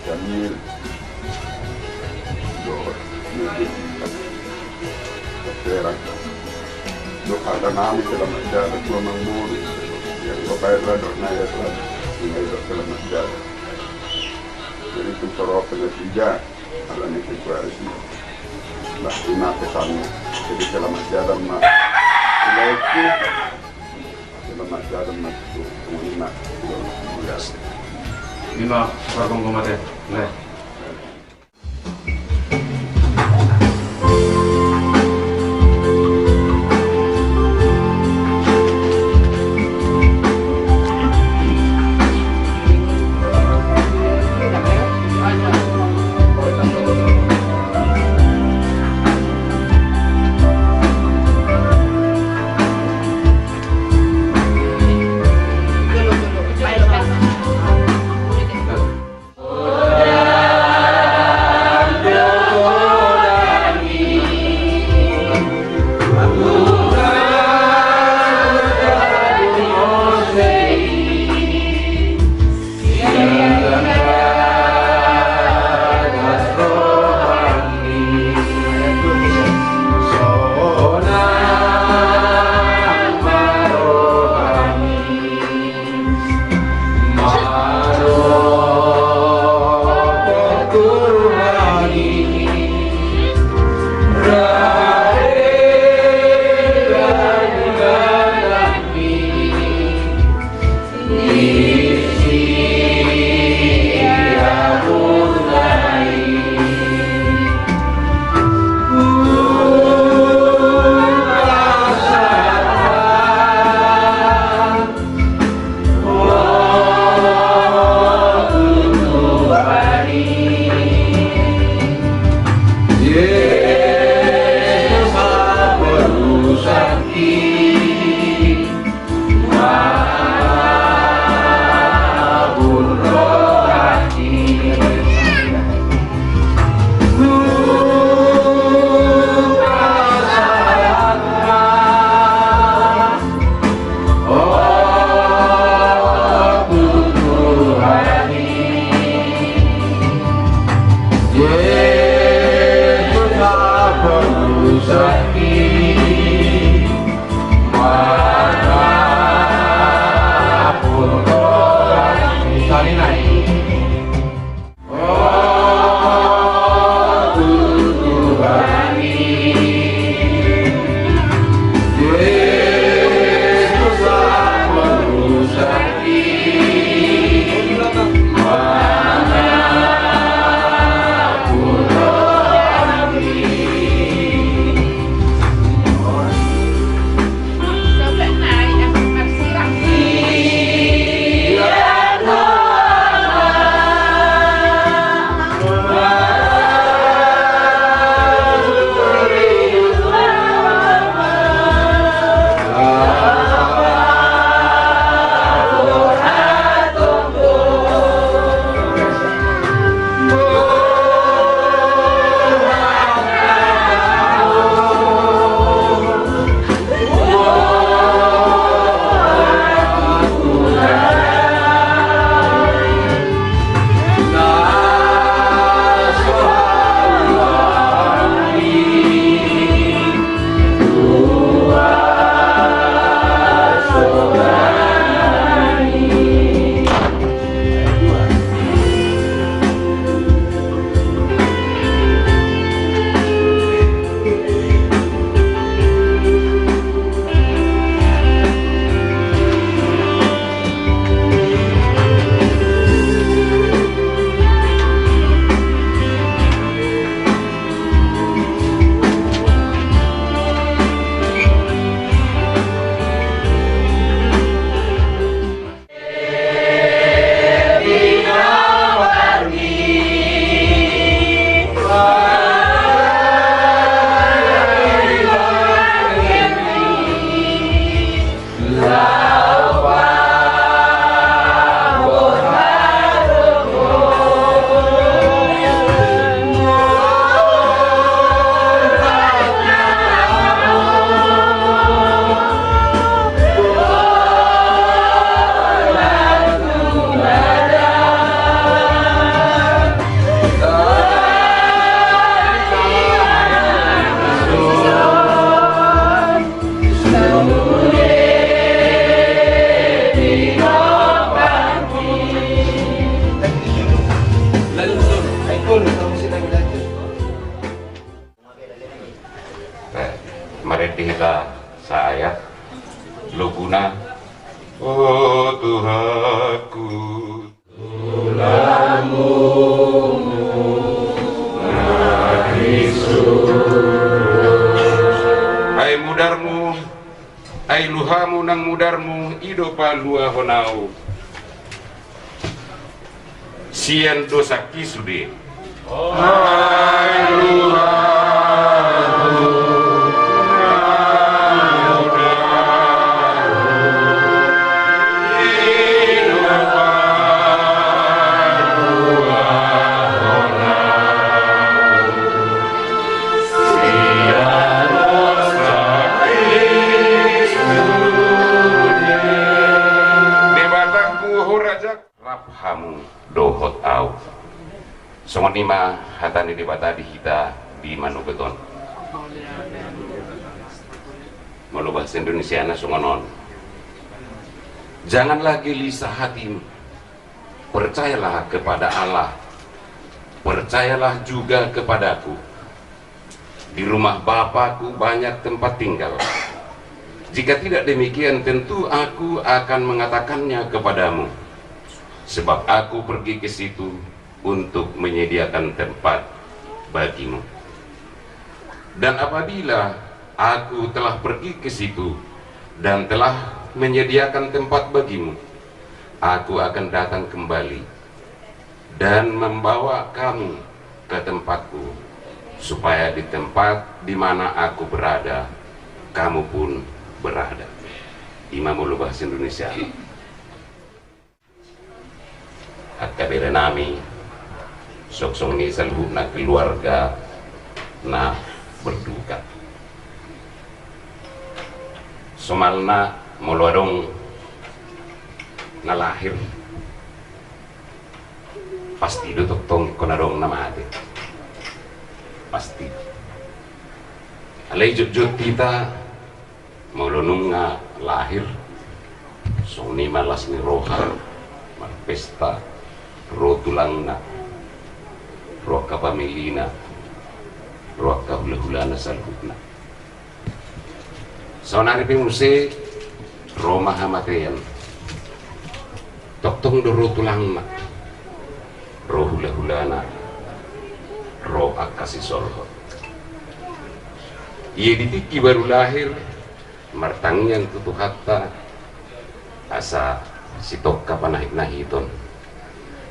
Jamil do ada nami dalam jalan dua mangmur yang bayarlah do naya telah mengajar dalam jalan jadi itu sorok ketiga alami situasi lah lima pesan jadi dalam jalan mah itu dalam jalan mah itu lima berapa ngomongnya nih Maretihita saya Luguna oh Tuhanku Tulanmu Ai mudarmu ai luhamu nang mudarmu ido palua honau sian dosa kisude ai luhamu dohot au songonima hatani debata di kita di Manubeton malu bahasa Indonesia na songonon janganlah gelisah hatimu, percayalah kepada Allah, percayalah juga kepadaku. Di rumah Bapakku banyak tempat tinggal. Jika tidak demikian tentu aku akan mengatakannya kepadamu, sebab aku pergi ke situ untuk menyediakan tempat bagimu. Dan apabila aku telah pergi ke situ dan telah menyediakan tempat bagimu, aku akan datang kembali dan membawa kamu ke tempatku, supaya di tempat di mana aku berada, kamu pun berada. Imam Ulu Bahasa Indonesia. At kabira nami soksong ni salhub na keluarga na berduka. Somalna mulwadong nalahir pasti dutok tong konadong na mati pasti alay jut-jut kita mulunong nga lahir song ni malas ni rohan magpesta ro tulang na ro kapamilina ro kahula-hula na salhub na so naripin mo si ro mahamateyan Toktong doro tulang nak, roh hula-hulana, roh akasi solho. Ia ditiki baru lahir, martangian tutu hatta, asa sitok kapan nahiton,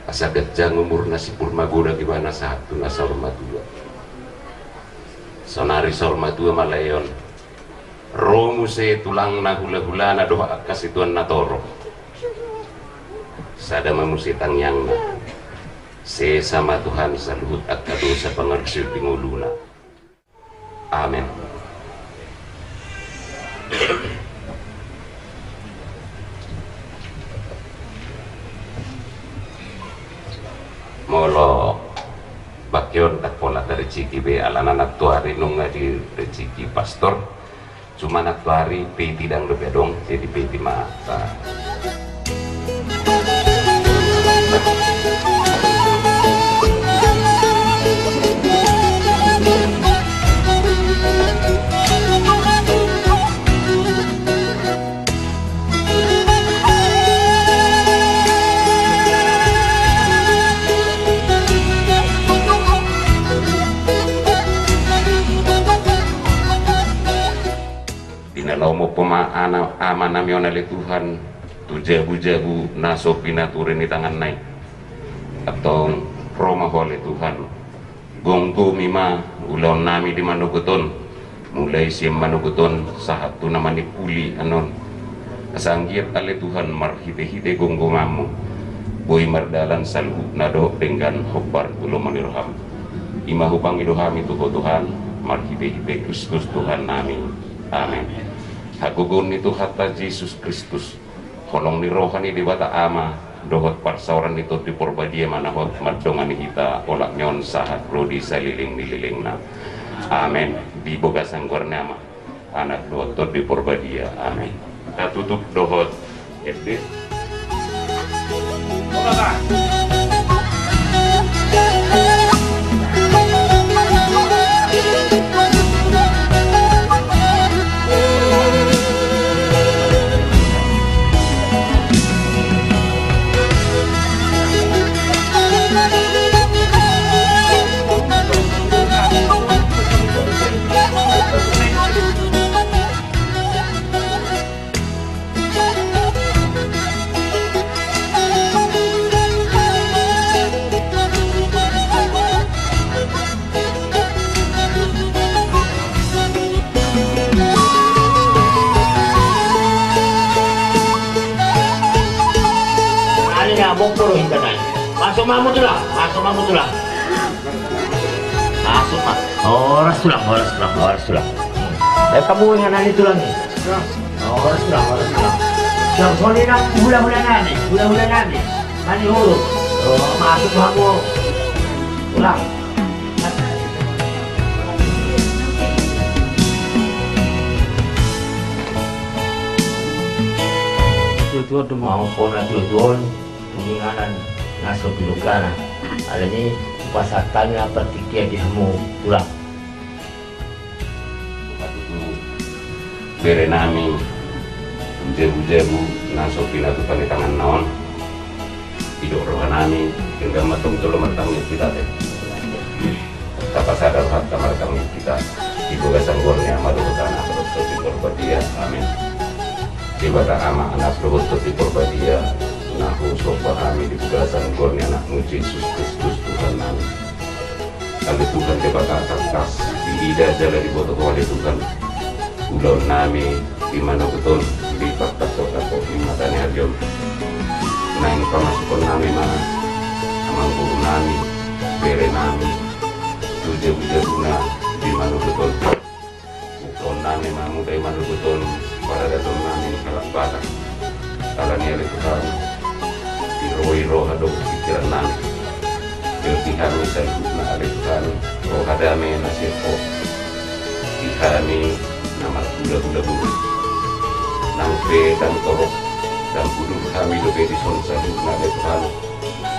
asa gajang umur nasi purmagoda gimana satu nasa hormat dua. Sonari sorma tua malayon, romu se tulang na hula-hulana doa akasi tuan natoro. Sada mamusitang yang na se sama Tuhan saluhut akado sa pangarsil pinguluna. Amen. Molo bakyon tak pola dari ciki be alana naktuari nunga di ciki pastor cuma naktuari pe tidang lebedong jadi pe mata. Dinalaw mo pamaana aman namin oleh Tuhan tu jabu-jabu naso pinaturin di tangan naik atau Roma oleh Tuhan gongku mima ulaw nami di manuguton mulai si manuguton sahat tu namani puli anon asanggir oleh Tuhan marhite-hite gongku mamu boy mardalan salhu nado dengan hobar tulo manirham imahu pangidohami tuho Tuhan marhite-hite Kristus Tuhan nami amin. Hagugun itu hatta Yesus Kristus kolong ni rohani di bata ama dohot parsauran itu di porbadia manahot madongan kita olak nyon sahat rodi saliling nililing na amin di bogasan gornama anak dohot di porbadia amin kita tutup dohot FD masuk mamu tulang, masuk mak, horas tulang. Kamu yang nani tulang ni? Horas tulang. Yang soni nak bulan nani, mani huruf, masuk mamu, tulang. Tuan mau pona tuan, penginganan naso bilukana ada ni pasatanya pertikia di hamu pulang bere nami jabu-jabu naso pinatu pani tangan naon hidup roh nami hingga matung tolo matangnya kita teh tapa sadar hak kamar kami kita di bogasan gornya madu tanah terus di korbadia amin di bata ama anak terus di korbadia nahu sopa kami di pegasan gornya anakmu Yesus Kristus Tuhan nami kali Tuhan debata atas di ida jala di boto kawali Tuhan ulau nami di mana betul di fakta soka kopi matanya hariom naing pamasukon nami mana amang guru nami bere nami tuja-bujaguna di mana betul ukon nami mamu dari mana betul pada datang nami kalak batak kalani oleh Tuhan roh hadok pikiran nami iltihan misal na alifkan roh hadame nasirko ihami nama kuda-kuda buru nangpe dan torok dan kudu kami lebih disonsal na alifkan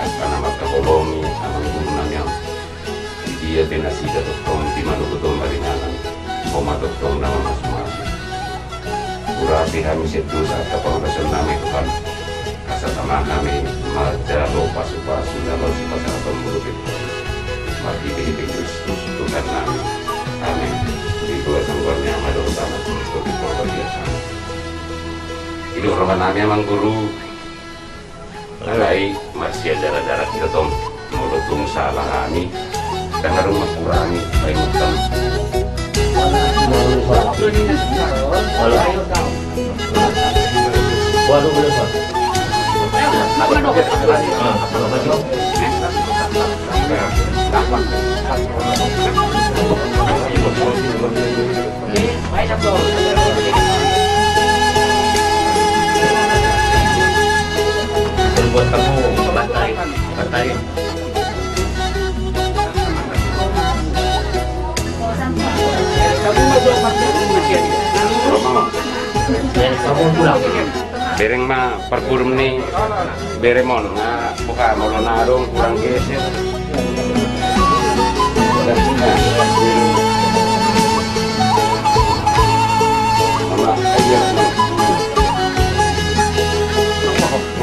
akan nama kakolongi amang guru namyang dia benasi datuk tong di mana betul maringanan koma doktong nama masuk-masuk kurasi kami setu saat kapal besar nami Tuhan sama kami majalo pasu-pasu dalam pasal mulut itu mati di Kristus Tuhan kami. Amin. Di dua sangguannya ada utama Kristus di korban biasa. Hidup rohan kami emang guru. Alai masih ada darah kita tom mulut salah kami dan harus mengurangi baik utang. Waduh boleh Pak. Buat kamu batai. Kamu pulang. Bereng mah perkurum nih beremon nah buka mau narung kurang geser.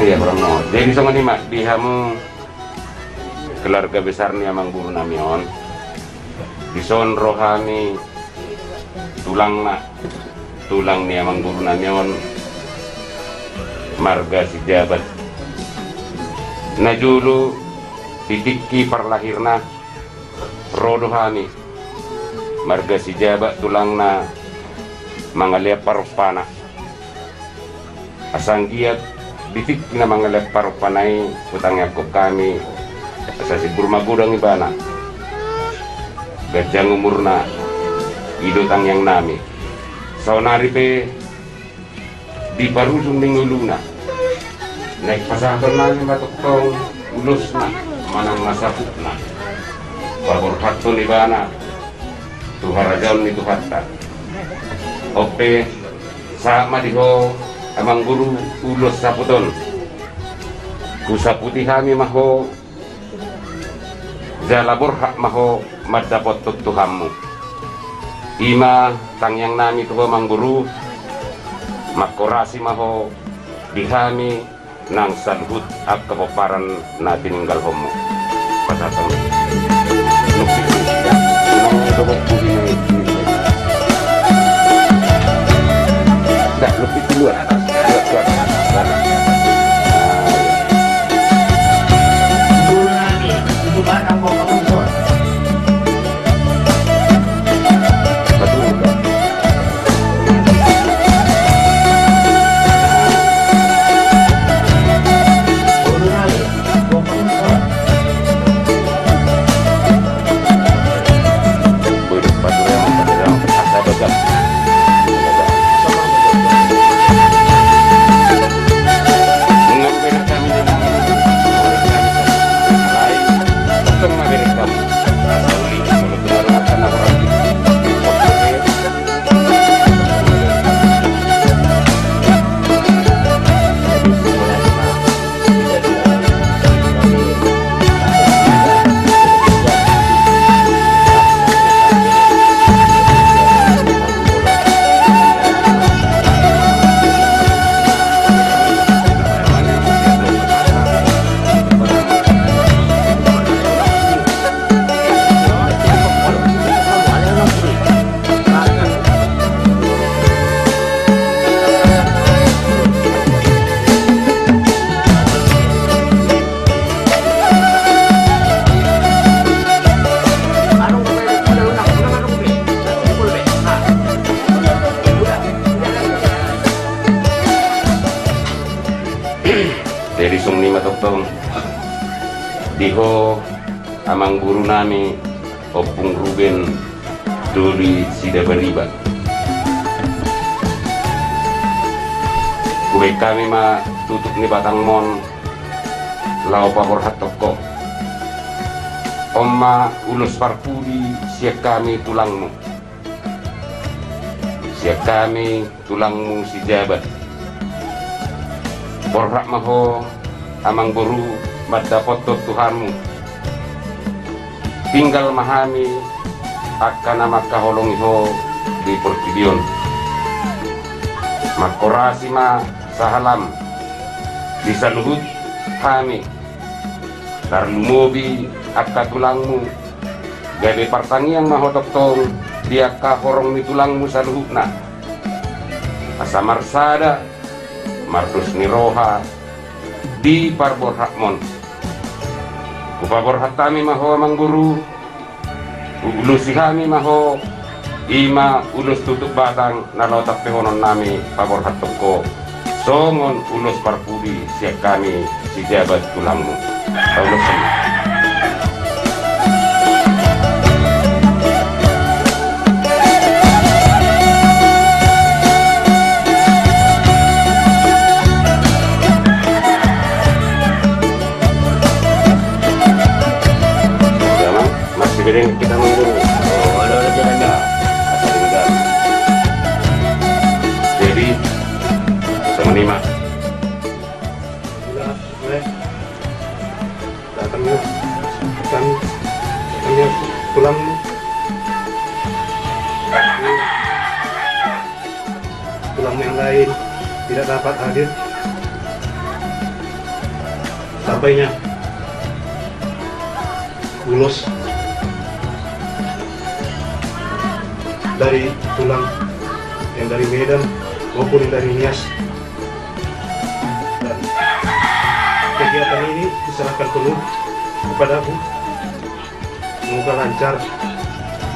Iya kurang mau. Jadi sama nih mak dihamu keluarga besar nih amang buru namion. Dison rohani tulang nih amang buru namion. Marga si jabat najulu titiki parlahirna rodohani marga si jabat tulangna mangalia parupana asanggiat titik na mangalia parupanai utang yakub kami sa si burma gudang ibana gajang umurna idotang yang nami saunari pe di parujung ninguluna naik pasahkan nani matuktong ulus na manang masaput na babor hatun ibana tuharajaun ni tuhatta ope sama diho amang guru ulus saputon kusaputi kami maho jalabur hak maho madapot tutuhamu ima tangyang nami tuho mang guru makorasi maho dihami nang salhut at kapaparan na tininggal homo pasatang lupit dobok puli na lupit luar dari sumni matotong diho amang guru nami opung Ruben duli sida beriba kue kami ma tutup ni batang mon lau pahor hatoko omma ulus parpudi siak kami tulangmu si jabat borrak maho amang guru madapotot Tuhanmu tinggal mahami akan nama kaholongiho di pertidion makorasi ma sahalam bisa luhut kami tarlumobi akka tulangmu gade pertanian mahodok tong dia kahorong ni tulangmu saluhukna asa marsada mardus niroha di parbor hakmon kupabor hatami maho mangguru ulusi kami maho ima ulus tutup batang nalotak pehonon nami pabor hatoko songon ulus parpudi siap kami si jabat tulangmu Paulus sama. Masih bedeng kita mengguru. Ada jalan ya. Asal tinggal. Jadi sama lima. Datangnya kan hanya pulang yang lain tidak dapat hadir sampainya ulos dari tulang yang dari Medan maupun yang dari Nias. Dan kegiatan ini diserahkan penuh kepada aku. Semoga lancar.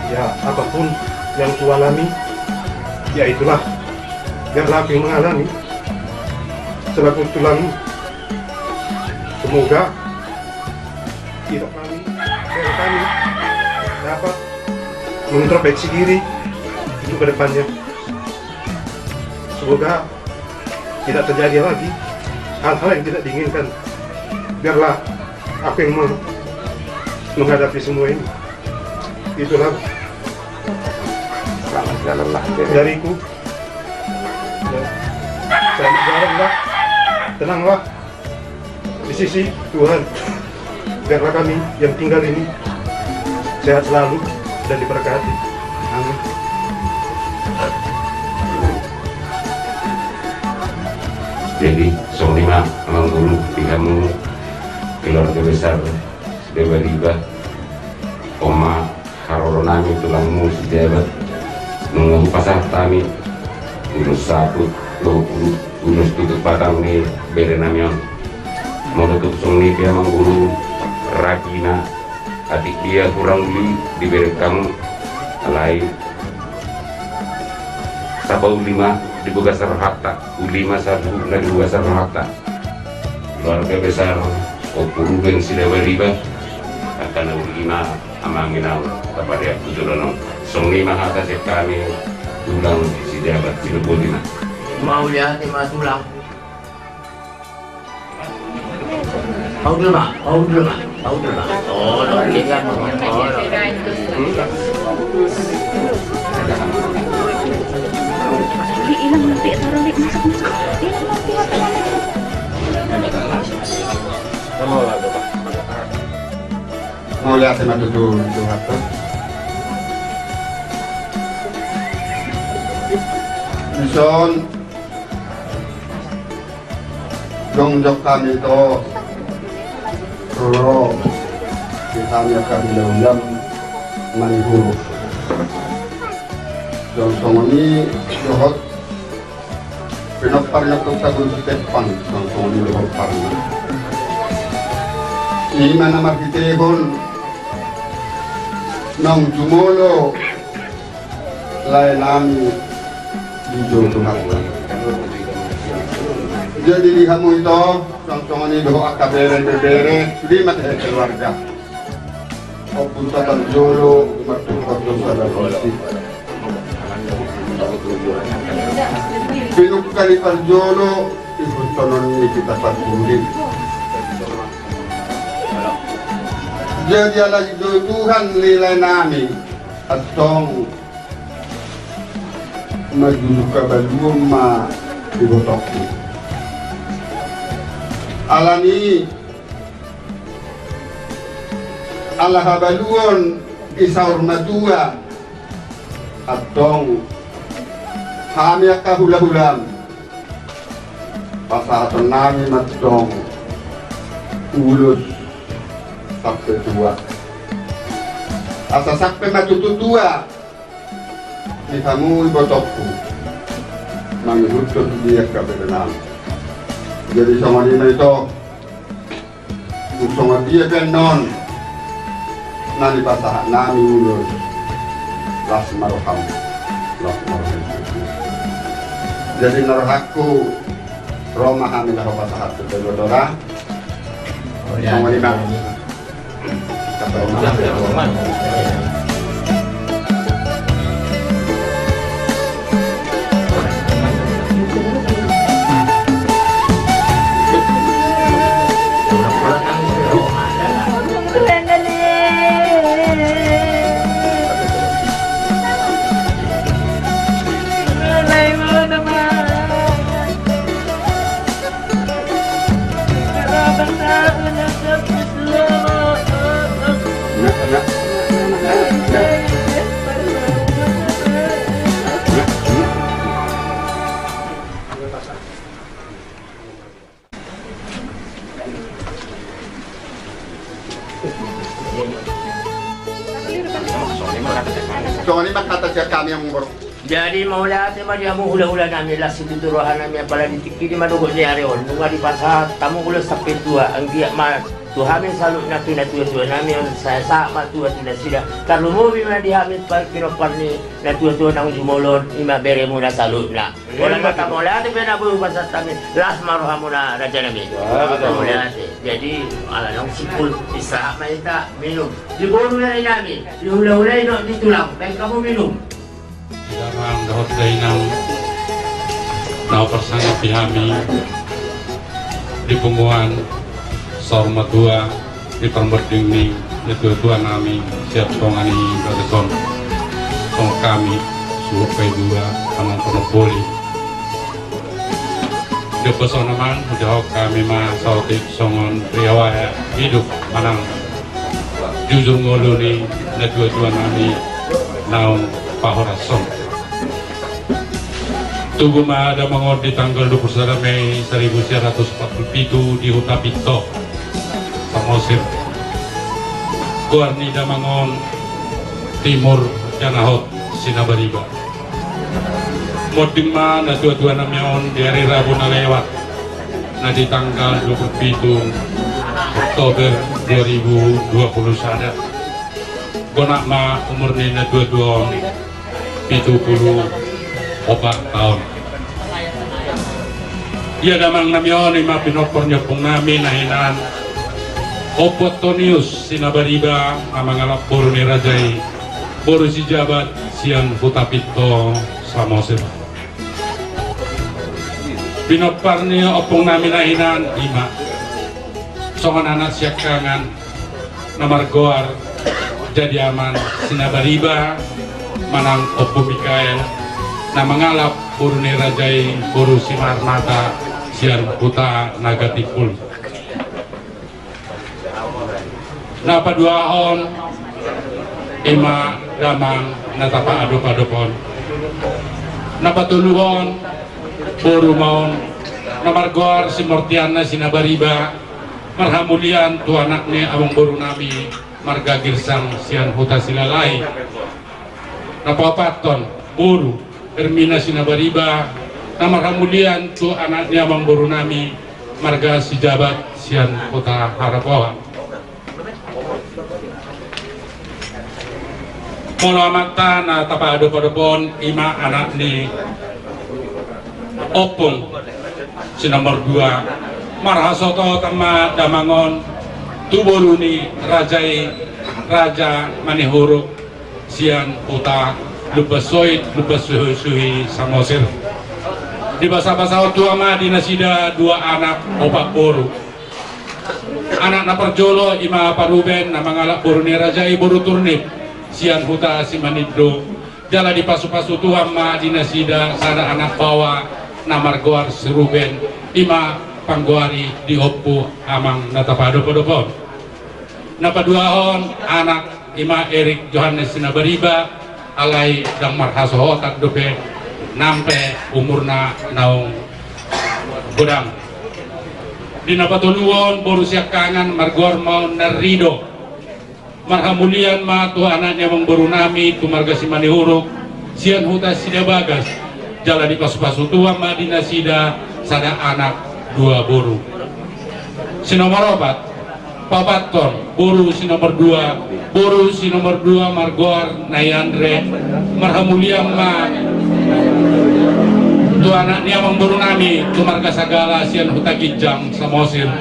Ya, apapun yang kualami, ya itulah. Biarlah aku yang mengalami selaku tulang. Semoga hidup kami, biar kami dapat mengintrospeksi diri untuk kedepannya. Semoga tidak terjadi lagi hal-hal yang tidak diinginkan. Biarlah aku yang menghadapi semua ini. Itulah Selamat jalan lah dariku. Selamat jalan lah. Tenanglah di sisi Tuhan. Biarlah kami yang tinggal ini sehat selalu dan diberkati. Amin. Jadi Solima mengguru pihamu keluarga besar Dewa Riba Oma Haroronami tulangmu sejabat menunggu pasar kami ulus satu ulus tutup batang ni berenamion mau tutup sungni dia mengguru Ragina adik dia kurang dulu diberi kamu alai Sabau 5 dibuka serhata ulima satu dan 2 serhata keluarga besar Opuru dan Sidewa Riba akan ulima amanginau kepada aku julono song 5 atas kami tulang si jabat Silebulina Mau lihat 5 tulang. Tahu dulu mak, tahu dulu mak, tahu dulu mak. Oh, lagi kan Hilang nanti taruh di masak-masak. Mau lihat sama dulu itu apa? Ison jongjok kami itu Roro kita kami dalam manihuru jongsong ini johot pinapar-nya kau sabun setepang jongsong ini johot parna ini mana markitebon nong jumolo lain nami di Tuhan. Jadi di kamu itu langsung ini doa kabere di mata keluarga. Opun tatan jolo mertukat dosa dan dosa. Pinuk kali parjolo ibu tonon ini kita patuli. Jadi lagi Tuhan nilai nami atong maju kabaluan ma dibotoki alani Allah kabaluan isaur madua atong hamia kahula-hulam pasahatan nami matong ulus sakpe tua. Asa sakpe matututua ni kamu ibotokku nami hutun dia kaberenang. Jadi sama lima itu sama dia kan non nani pasahan nami ulus las maroham. Jadi narhaku Roma hamilah pasahat kedua sama lima. So, ini kata siya kami yang mengurus. Jadi mau lihat tema dia mau hula-hula nami lah situ turuhan nami apalagi tiki di madugol ni areon bunga di pasar tamu hula sampai tua anggia ma tuhamin salut na tua nami saya sama tua tidak sida kalau mau bima dihamit par kiro parni na tua nang jumolon ima bere muna salut na wala mata mau lihat bena bu pasar kami las marohamuna raja nami mau lihat jadi nang sipul isa maita minum di bolu na nami di hula-hula ino di tulang dan kamu minum. Damang dahot kainang naopersangka pihami di punguan sorma tua di permerding ni tua nami siap tongani bagason tong kami suhu kai dua amang penopoli di pesona mang jauh kami mah sautik songon riawa hidup manang jujur ngolu ni tua nami naung pahorason. Tubuh mah ada mangor di tanggal 21 Mei 1947 di Huta Pito, Samosir. Guarni Damangon Timur Janahot Sinabariba. Moding mah na tua-tua namion di hari Rabu na lewat na di tanggal 27 Oktober 2020 sada. Gonak mah umur ni na tua-tua 74 tahun. Ia damang namion ima pinopor nyopong namin nahinan Opotonius Sinabariba amangalap boru ni rajai boru si jabat sian Huta Pito Samosir. Pinopar ni opong namin nahinan ima songan anak siak kangan namargoar jadi aman Sinabariba manang Opo Mikael na mangalap puro ni rajay puro si Marmata siyan Huta Nagatipul. Napaduahon ima damang natapa adop-adopon. Napatuluhon puro maon namargor si Mortiana Sinabariba marhamulian tu anak ni awang puro nami marga girsang siyan Huta Silalay. Napapaton puro Ermina Sinabariba nama kemudian tu anaknya Bang Boru nami marga si jabat sian Kota Harapawan. Mula mata na tapa adop-adopon ima anak ni Opong si nomor 2 marhasoto tama damangon tu Boru ni raja manihuruk sian Kota lupas suhi Samosir. Di basa-basa tua mah di nasida 2 anak opak boru. Anak na perjolo ima paruben na mangalak boru ni rajai boru turnip sian Huta Simanidro. Jala di pasu-pasu tua mah di nasida sada anak bawa na margoar seruben ima panggoari di oppu amang natapado-podopon. Napaduahon anak ima Erik Johannes Sinabariba alai dang marhasoho tak dope nampe umurna naung Godang. Dina patuluon borusya kangan margor mau narido. Marhamulian ma tu anaknya mengberunami tu marga si manihuruk sian huta sida bagas. Jala di pasu-pasu tua ma dina sida sada anak 2 boru. Si nomor 4 Papaton boru si nomor 2 boru si nomor 2 margor Nayandre. Marhamulian ma tu anaknya mengberunami tu marga sagala sian huta kijang samosir.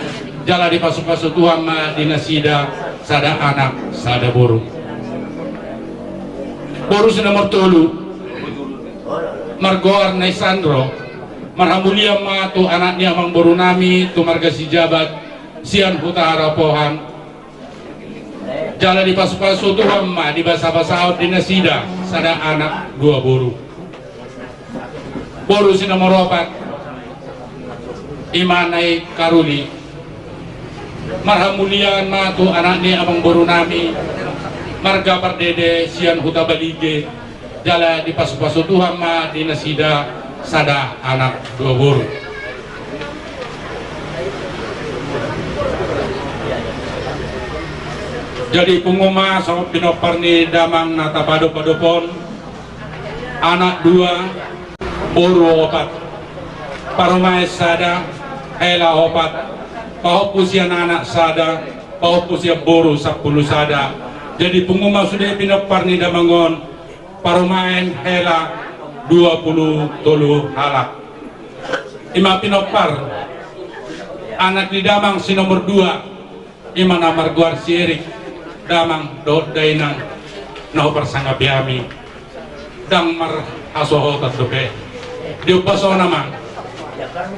Jala di pasu-pasu tua ma dina sida sada anak sada boru. Boru si nomor 3 margor Naisandro. Marhamulia ma tu anaknya mengberunami tu marga si jabat sian huta harapohan. Jala di pasu-pasu tua ma di basa-basa dina sida sada anak 2 boru. Boru si nomor 4 Imanai Karuli. Marhamulian ma tu anaknya abang borunami marga pardede sian huta balige. Jala di pasu-pasu Tuhan ma di nasida sada anak 2 boru. Jadi penguma sama pinoparni damang nata padopon anak 2 boru 4 parumai sada hela 4 pahopusian anak sada pahopusian boru 10 sada. Jadi pengumuman sudah pinoparni damangon parumain hela 20 tolu halak. Ima pinopar anak di damang si nomor 2 ima namar guar sierik damang do dainang naho persangga biami dang mar asoho tatdope diupaso namang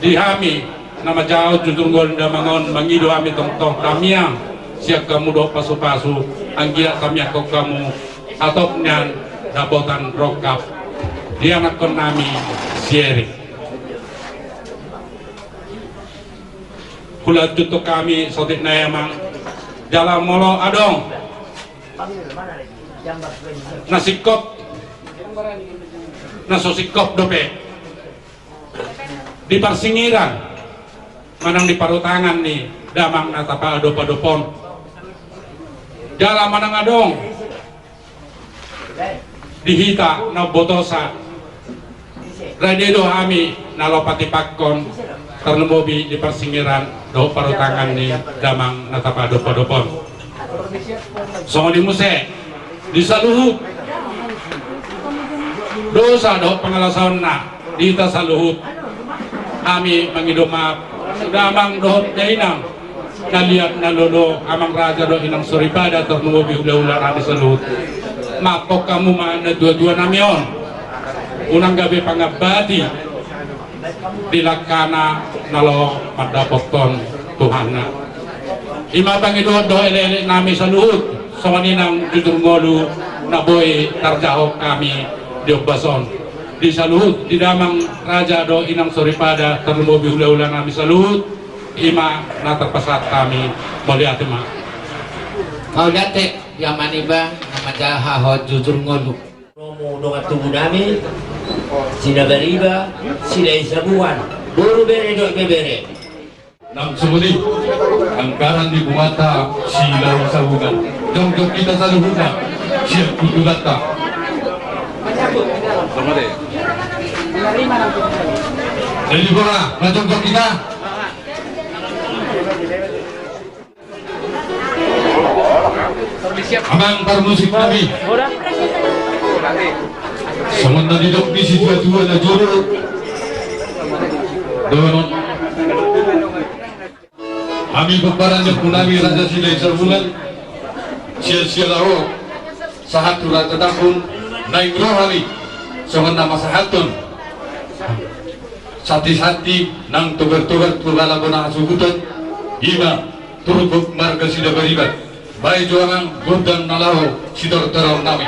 dihami nama jauh juntunggol damangon mangido ami tong tamiang siak kamu do pasu-pasu anggia kami kok kamu atau nyan dapotan rokap dia anak nami sieri kula tutuk kami sotik nayamang jalan molo adong nasikop nasosikop dope di parsingiran manang di parutangan nih damang natapa adop-adopon jalan manang adong dihita na botosa radedo ami nalopati pakkon terlemobi di parsingiran do parutangan nih damang natapa adop-adopon songo di muse di saluhut dosa do pengalasan na dihita saluhut ami mangidoma damang dohot dainang naliat nalolo amang raja do inang suripada ternubi ula-ula rani salut mapok kamu mana dua-dua namion unang gabi pangabati dilakana nalo madapokton Tuhana ima pangido do ele nami salut sawaninang jujur ngolu naboy tarjahok kami diobbason di saluhut di damang raja do inang suripada terlemobi ula-ula nami saluhut ima naterpesat kami melihat ima kau date yaman ibang nama jaha jujur ngolu romo dongat tubuh nami sina beriba sila isabuan buru bere do bebere nang sumuli angkaran di kumata sila isabuan jongkok kita saluhutna siap kutulata jadi bola, macam kita. Abang permusik kami. Sementara hidup di situ dua ada jodoh. Donon. Kami bebarannya punami raja silai sebulan. Sia-sia lahu. Sahat turat terdapun. Naik rohani. Sementara masahatun. Sati-sati nang tugar-tugar tubala bona asugutan ima turubuk marga sida beribat bayi juangan godang nalaho sidor teror nami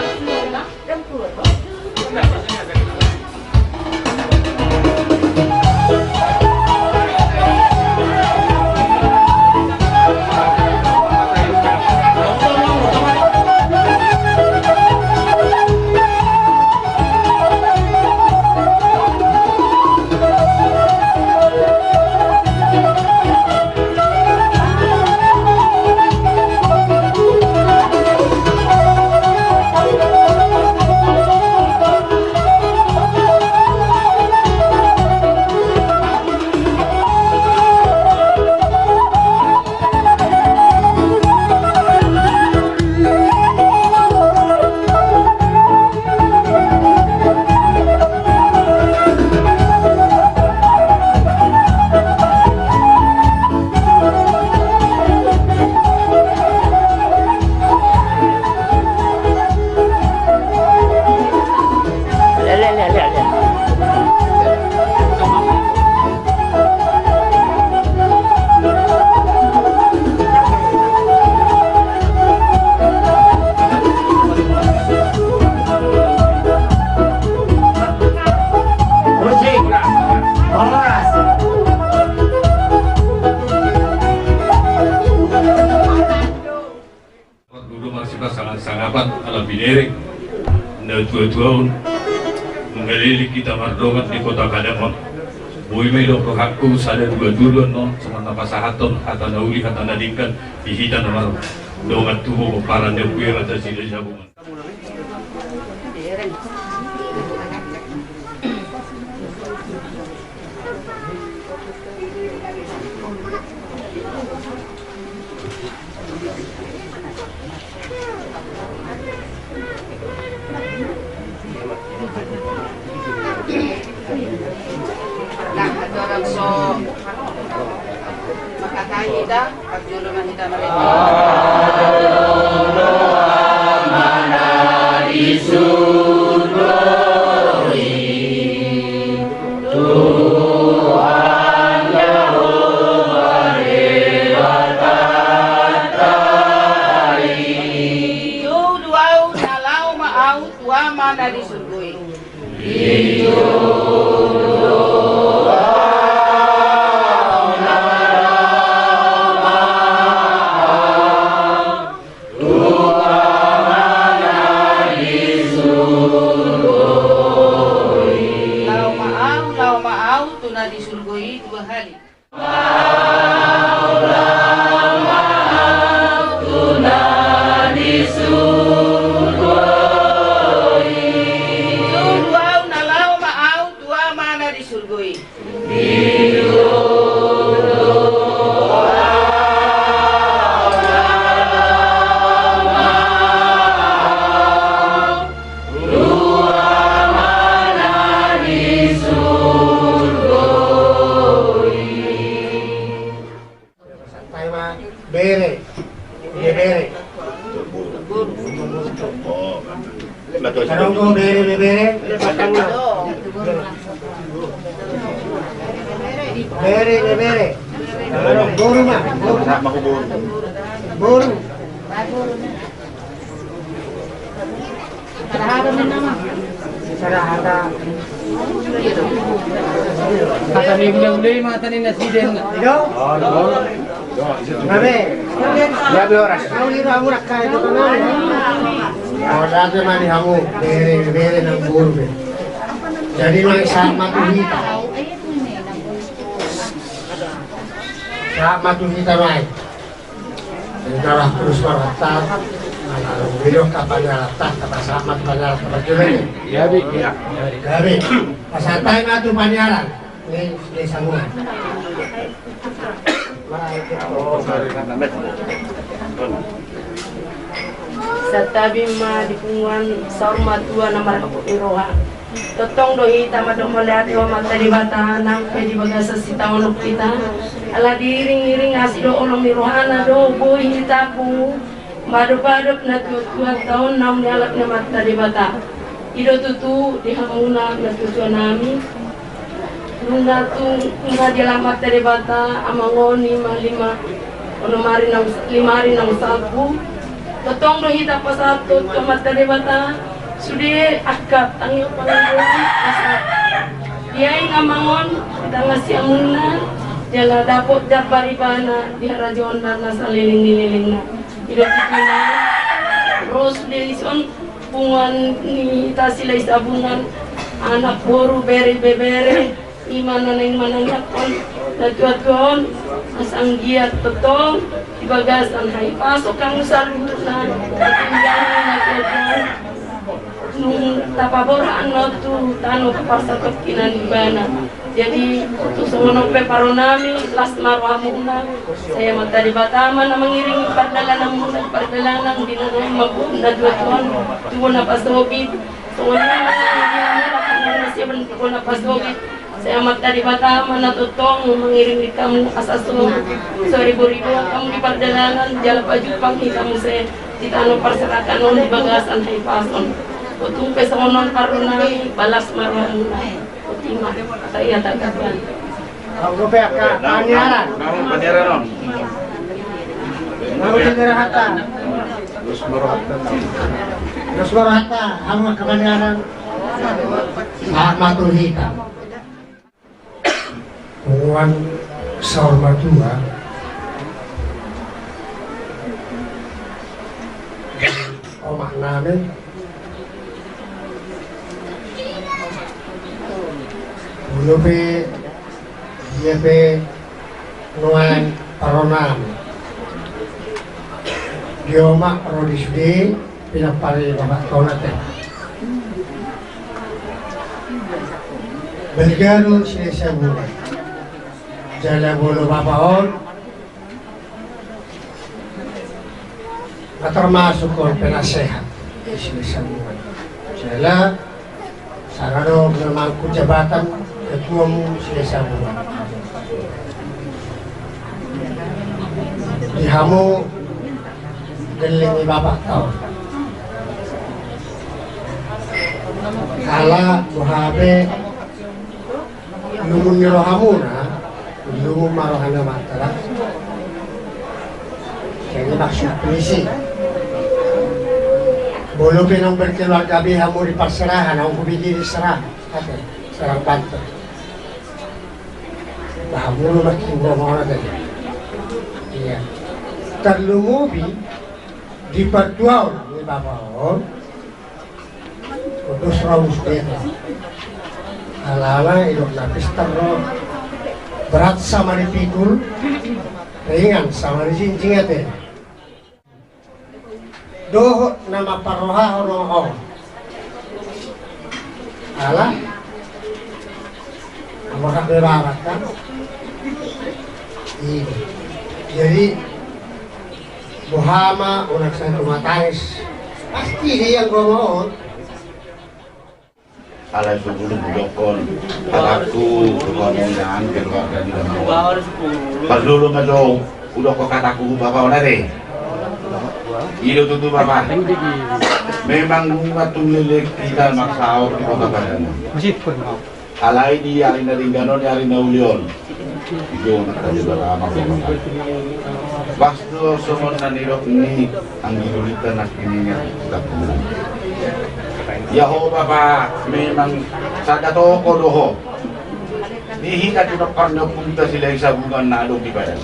Binere na tua-tuaon mengalili kita mardongat di kota Kadamang. Boy may loko hakku sada dua dulon non sama napasahaton hata nauli hata nadingkan dihita namaro dongat tubo para dia puira ta sila jabungan. So, makakain dah, pagdulungan kita mereka. Jadi may saat matuhita. Saat matuhita may. Darah terus meratat. Beliau kapan meratat, kapan saat matu panyaran, kapan jualan. Gabi. Gabi. Pasatay matu panyaran. Ini sambungan. Sa tabi ma dipungan sarma tua na marakapo iroha. Totong doi tama dong melihat lo materi bata nang pedi bagasa si tahun kita. Ala diring-iring asdo olong mirohana do boy hitapu. Baru-baru na tua tahun nam nyalak na materi bata. Ido tutu di hamuna na tutu nami. Nuna tu nga jalan materi bata amangoni malima. Ono mari nang limari nang sabu. Totong do hita pasatut ke materi bata. Sudah akad tangil panggilan asal dia yang ngamangon kita ngasih amunan jala dapot jabari bana dia rajon dan saliling-liling hidup kita terus delison pungan ni tasilai sabungan anak boru bere imana neng mananya kon tuan asang giat totong di bagasan hai pasok kang saluna tinggal nung tapaboran no tu tano pasakot kinanibana jadi tu semono pe paronami las marwamuna saya matari batama na mengiringi pardalanan muna pardalanan dinanay mabunda dua tuan na pasobit semuanya na siya na pasobit saya matari batama na tutong mengiringi kamu asaso so ribu-ribu kamu di pardalanan jala pajupang kamu saya di tano perserakan non di bagasan hai pason Utung pesonon karunai balas marwamuna utima saya tak kapan. Aku peka panyaran. Namun panyaran. Namun Cenderahata. Terus merata hama kepanyaran. Matul hitam. Puan Saurmatua. Omah namin. Bulupi, Yepe, Nuan, Paronam. Dioma Rodisudi, pinapari Bapak Kaunate. Belgaro Silesa Bunga. Jala Bulu Bapaon. Termasuk kon penasehat Silesa Bunga. Jala sarano bermangku jabatan ketua Silesa Bunga. Dihamu gelingi Bapak tahun. Kala buhabe lumun nirohamuna, lumun marohana matara. Jadi maksud polisi. Bolo pinang berkeluarga bihamu di perserahan, ang kubigi di serah, serang bantu. Bahamu makin ngomong tadi. Iya. Terlumubi di pertuaw ni Bapaon kudus raus dito alala ilok napis terro berat sama di pikul ringan sama di cincin ete doh nama paroha ono ala apakah berawat kan ini jadi Muhammad unak sa tumatangis pasti dia yang ngomong alay subulong bulokon alaku kebangunan keluarga di dalam perlu medong udah kok kataku bapak onare itu tuh bapak memang bunga tumilik kita maksau di kota Padang alay di arina ringgano di arina ulion itu nakali berlama Basto somon nanirok ni ang gilulitan na kininya tapunan. Yaho baba memang sada to ko doho. Dihika dito parno punta sila sa bungan na alog di badan.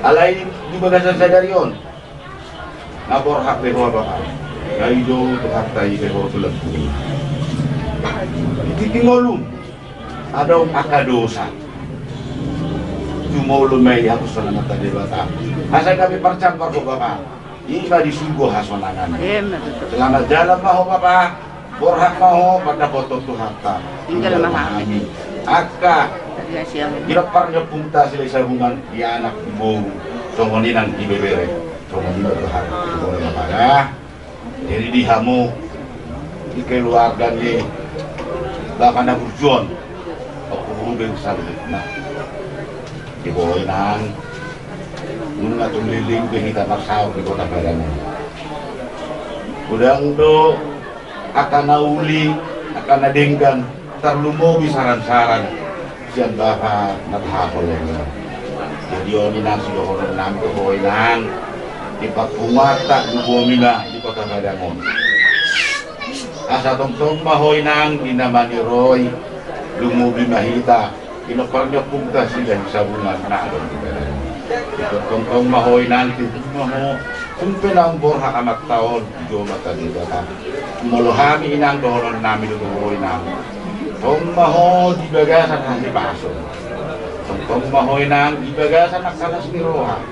Alay di bagasan sa darion. Nabor hak beho baba. Gaido to hatay beho tulad ko. Itingolum. Adaw akadosa. Lumay ako sa naman tadi bata. Asa kami parcampar ko Bapak. Iba disugo hasonangan. Selamat jalan maho Bapak. Borhak maho pada foto tuhata. Tinggal memahami. Aka. Dilapar niya punta sila sa bungan di anak mo. Songonin ang ibebere. Songonin ang tuhata. Boleh Bapak ya. Jadi dihamu di keluarga ni Bapak na berjuang. Aku hubung salut. Nah. Diboy nang nung natuliling kita maksaw di kota Padang. Udang do akan nauli akan nadenggan terlumobi saran-saran sian baha nathapol yang jadi oni nang sidohonon nang diboy nang ipagpumata gubomina di kota Padang. Asa tong-tong mahoy nang dinamani Roy lumubi mahita Pinaparnya punta sila sa bunga na along di badan. Ito tong mahoy nanti maho kung pinang borha amat taon jo mata di bata. Muluhami inang doron namin dugoy nang. Tong maho di bagasan ang ibaso. Tong mahoy nang di bagasan nakalas ni Roha.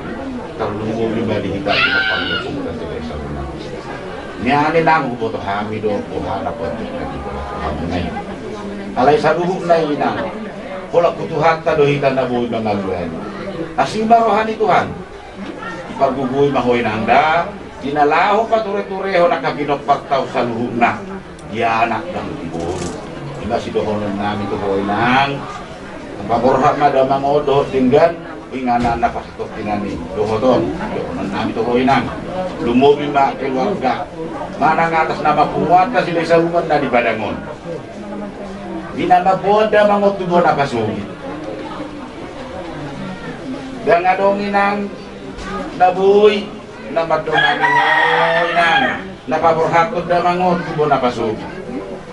Terlunggo di bali kita pinaparnya punta sila sa bunga. Niani nang ubo to hami do buhana po di bali. Alay sa lubog na inang. Wala kutuhata do hitan na buhay mga luhan. Asing barohan ni Tuhan. Ipagbubuhay mahoy na handa. Dinalaho pa ture-tureho na kabinopagtaw sa luhog na. Yanak ng tibon. Iba si dohonon namin tuhoy nang. Ang paborhat na damang odo. Tinggan. Inganan na pasitok tinani. Dohonon. Dohonon namin tuhoy nang. Lumubi ma keluarga. Manang atas na mapuwat ka sila sa uman na di Badangon. Dinamaboda mga tubo na kasugit. Dan adong inang nabuy na madongan nang napaborhakot na mga tubo na kasugit.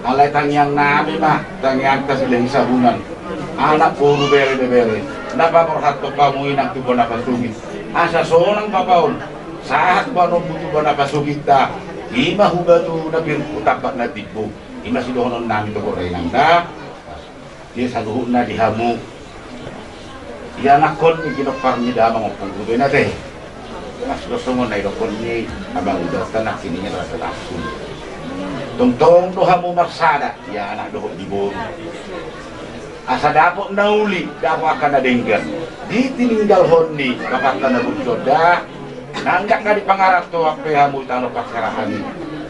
Alay tangyang namin ma, tangyang ta silang sabunan. Anak puro bere-bere. Napaborhakot pa mo inang tubo na kasugit. Asa sonang papaon, sahat ba nung tubo na kasugit ta, Ima hubatu na pirutapak na tibo. Ima sidohonon namin to koray nang da. Dia saluhut na dihamu. Iya nakon ni kinopar ni damang opungkudoy na te. Mas dosongon na idokon ni abang udah tanah sininya rasa langsung. Tungtong dohamu marsada. Ya anak dohot dibor. Asa dapot nauli dapo akan nadenggan. Ditinggal honni kapatan na buncoda. Nanggak na di pangarap to waktu hamu tano paksarahan.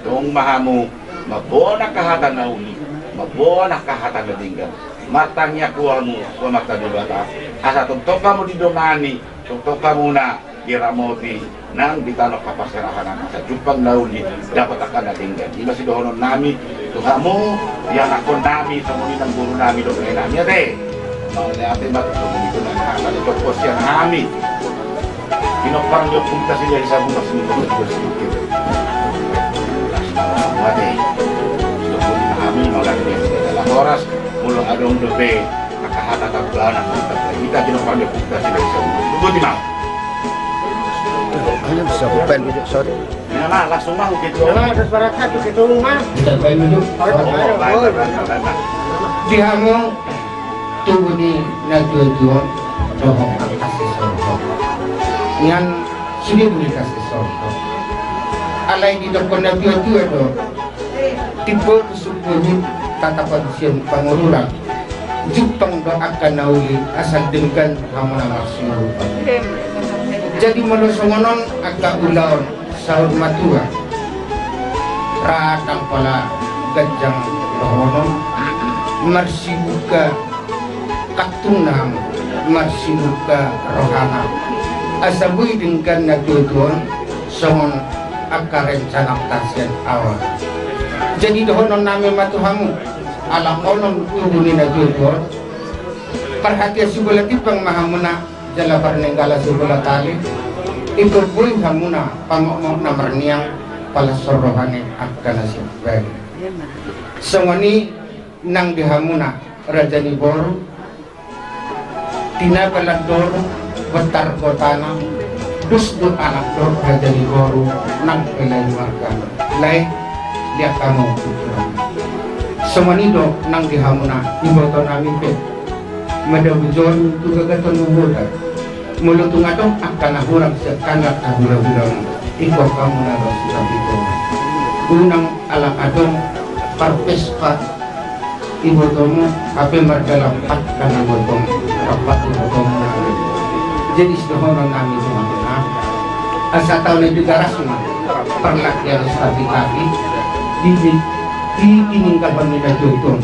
Tong mahamu mabona kahatan nauli, mabona kahatan nadinggan. Matangnya kuamu, mata dibata. Asa tontok kamu didomani, tontok kamu na diramoti nang ditanok kapasarahan asa jupang nauli dapat akan nadinggan. Di masih dohonon nami tuhamu yang akon nami semua nang guru nami do nami ate. Mau ate batu itu nang akan itu posian nami. Kinopang yo punta sila sa bukas ni ko sedikit. Ate. Sudah kami maganda dalam oras mulong adong dobe nakahata tablana kita kinopang yo punta sila sa bukas. Tunggu di mau. Ayo bisa kupen duduk sorry. Ya mah langsung mau gitu. Nah, terus para satu ke rumah. Kita kupen duduk. Dihamu tubuh ni natujuan dohong kasih sorong. Ngan sudah boleh kasih sorong. Alai di depan natujuan do. Tipe kesubuhin tatapan siang pangururang. Jepang do akan nauli asal dengan hamuna maksimal. Jadi melusongonon agak ulaon saud matua ratang pala gajang lohonon marsibuka katunam marsibuka rohana asabui dengan natutuan songon akar rencana tasian awal jadi dohonon nami matuhamu alam onon ubuni natutuan perhatian sebelah tipang mahamuna jala parnenggala sebelah tali ikut boy hamuna pangok na marniang pala sorohane akan nasib baik semani nang dihamuna raja ni boru tina pelador betar kotana dus du anak dor raja ni boru nang pelai marga lai dia kamu semani do nang dihamuna iboto nami pe madabujon tu gagaton muda mulutung atong akan nahurang sekanak kahura-hurang ikaw kamu na rasul itu unang alam atong parpespat ibotomu ape margalampat kana botong rapat ibotomu jadi sedohonon nami semua asa tahu na juga rasma perlakian stabi-tabi ditinggal pamina jutong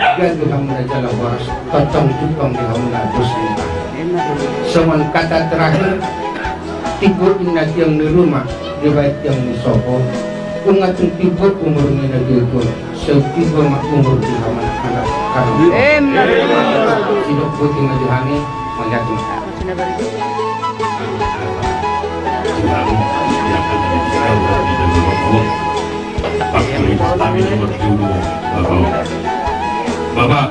gago kamu na jalan waras totong tutong di kamu na dosita semua kata terakhir tibur inat yang di rumah riwayat yang di sopo ungat yung tibur umur nina dito tibur mak umur di haman anak kami sidok puting na dihani melihat mata Bapak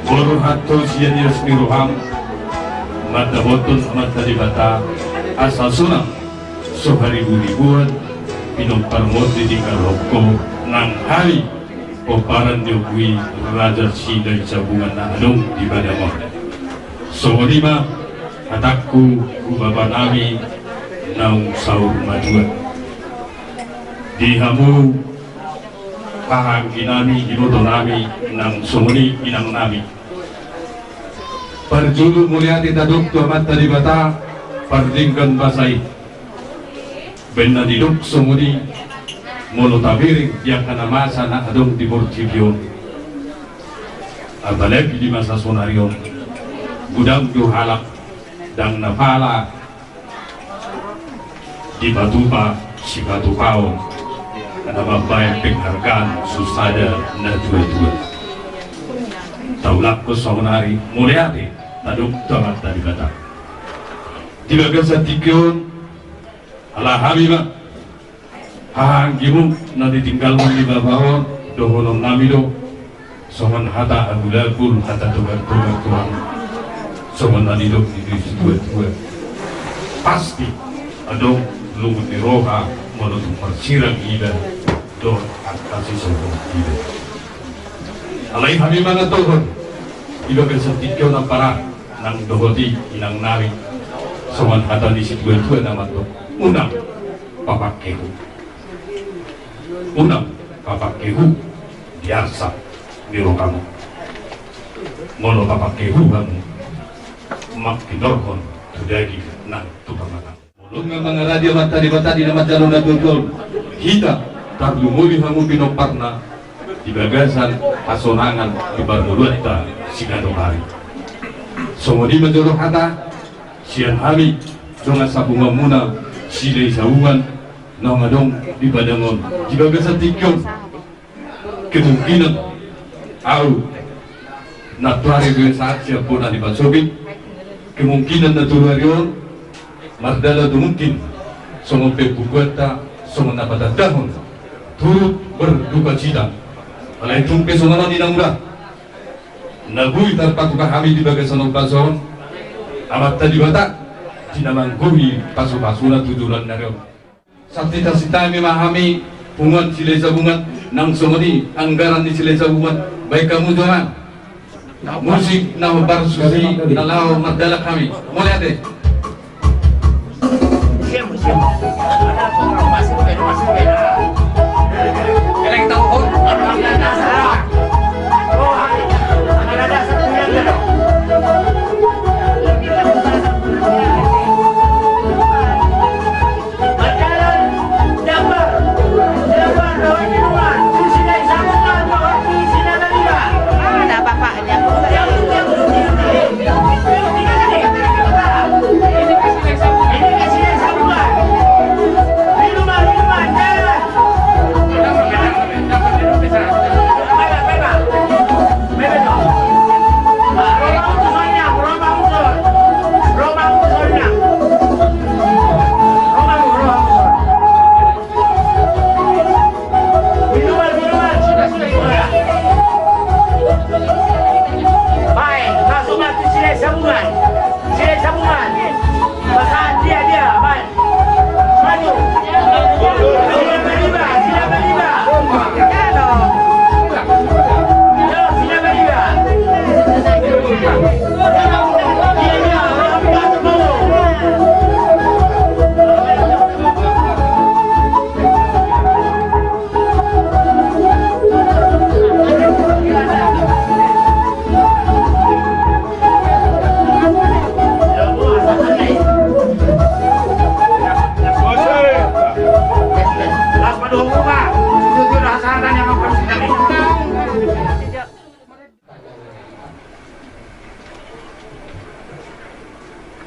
Boru hato siya niya sniruham mata botol mata dibata asal sunang so ribu-ribuan pinumparmot di karoko ng hari o paran diugwi raja sila sa bunga na anong di ba mo so lima atakku kubaba nami ng saur majuan di hamu pahanggi nami inuto nami ng sumuni inang nami Parjulu mulia ditaduk tuamat tadi bata pardingkan basai benna diduk sumudi mulu tabiring yang kana masa na adong di Borcibio apalagi di masa sonarion gudang juhalak dang napala di batupa si batupao kana mabayang penghargaan susada na dua-dua taulak ko sonari muliati taduk tuamat tadi bata di bagian satikyon ala habibah hanggimu na ditinggal mo di babawon dohonom namido soman hata agulagul hata tugar-tugar tuang soman nanidok di dua-dua pasti adong lumut di roha menurut persirang ida do atasi sombong ida. Alai kami mana turun, ilo kesentikyo na para nang dohoti inang nari, soman kata di situ itu nama tu unang papakehu, unang papakehu biasa biro kamu, mono papakehu kamu makin dorkon tudagi nang tukang matang. Mulung mga radio mata di nama jalur nagugol kita tarlumuli kamu pinoparna di bagasan pasonangan di barmuluta sigadong-hari. Sumudi menjorok hata sian hari dengan sabungan muna silai saungan nangadong di badangon di bagasan tikyon kemungkinan au natuari gue saat siap pun di basobik kemungkinan naturarion mardala mungkin semua pebukuata semua dapat dahon turut berduka cita oleh tumpe sonana di namura nagui terpatukah kami di bagian sonong pason amat tadi bata dinamang gui pasu-pasuna tujuran naryo sakti tasita memahami pungan silai sabungan nang somoni anggaran di silai sabungan baik kamu jangan musik nama barsusi nalau mardala kami mulai deh Keleng tahu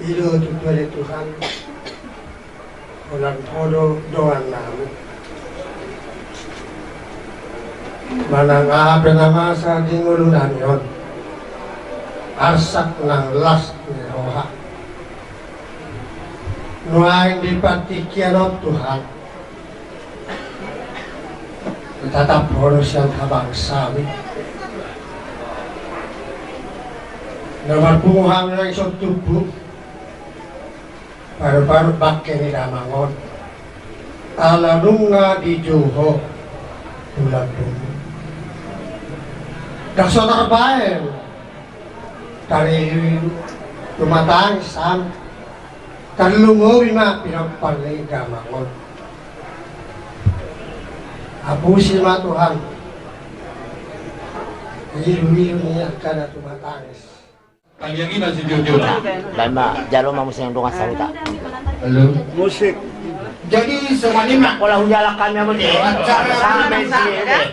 Ilo tutuan Tuhan ulang todo doan namin manang ahape nga masa di ngulunan yon arsak ng las ni Roha nuaing di patikyan Tuhan tetap harus yang habang sabi namarpunguhan ng isang tubo baru-baru bakke ni damangon alalunga di Joho bulan bumi daksonar bae dari tumatang sam kalungo ma pinagpalay damangon apusin ma Tuhan ilu-ilu niya ka na tumatangis. Kalian masih jujur. Lama jalo mau yang dongan saluta. Halo. Musik. Jadi semua ini mak kalau hunjala kami apa deh? Sampai sini deh.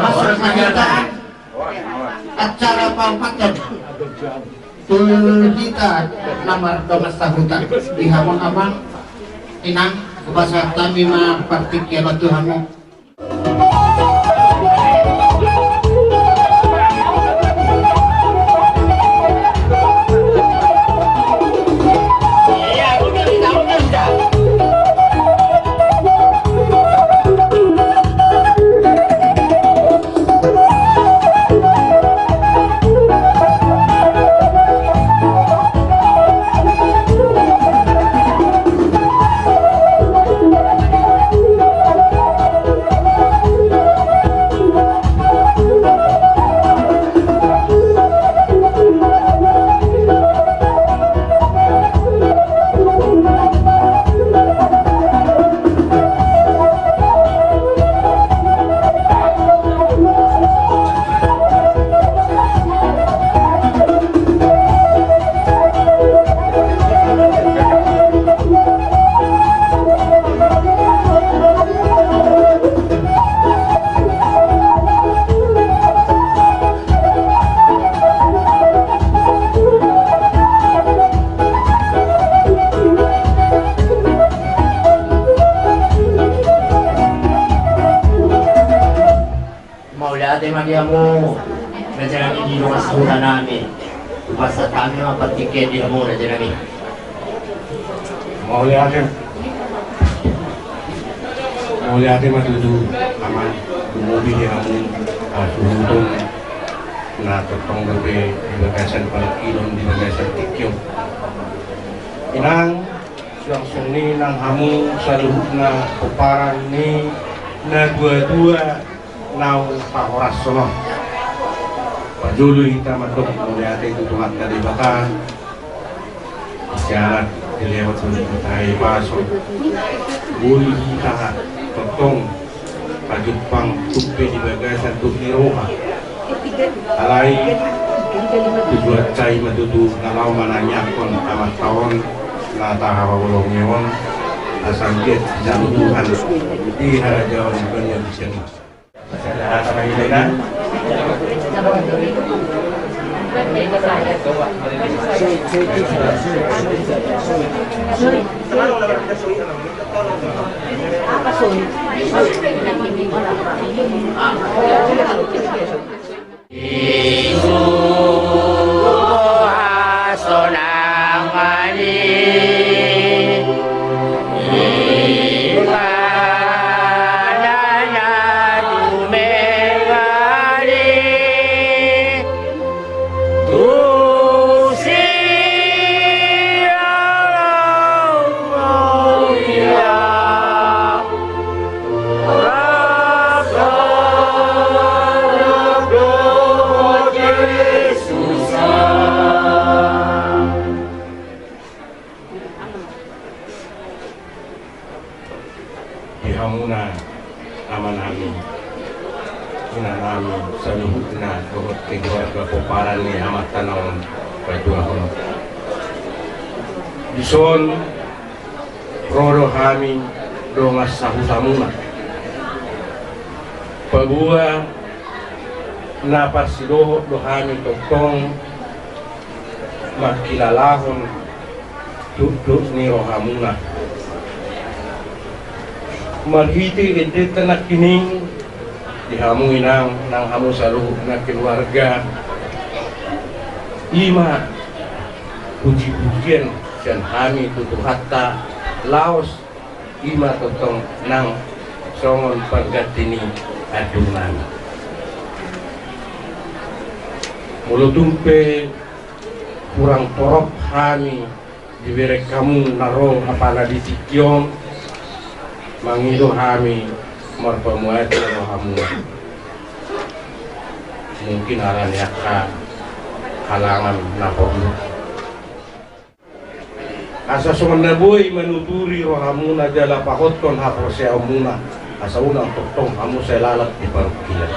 Masuk kegiatan acara pampatan kita nama dongan saluta di hamon abang inang bahasa kami mah partikel Tuhanmu. madiamo na jangan di rumah saudara namin. Basta kami mapatikin di mo na jangan. Mau lihatin matutu aman mobil yang untung na totong gabi di bagasan palakilon di bagasan tikyo inang langsung ni nang hamu sa luhut na kuparan ni na dua-dua nau pahoras sono padulu kita matok melihat itu Tuhan tadi bakal jalan dilewat sulit tayo paso buli kita totong pagipang tupi di bagasan tupi roha alai tujuan cai matutu kalau mananyakon amat tahun nata hawa ulong nyewan asal get jalur Tuhan di harajawan banyak bisa masalah apa ini kan dihamuna aman amin ina nami saluhutna kohot keluarga koparan ni amat tanawon pajuahon dison rodo hami dongas sahutamuna pagua napasidoho do hami totong makilalahon duduk ni rohamuna marhiti ente tenak kining dihamu inang nang hamu saluh na keluarga ima puji-pujian dan kami tutup hatta laos ima totong nang songon paggatini adungan mulutumpe kurang porok kami diberi kamu naro apala di tikyong mangido kami marpamuat na hamu mungkin aran yaka halangan na paglo asa sumandaboy manuturi rohamuna jala pahotkon hapose amuna asa unang totong hamu sa lalat di parukilan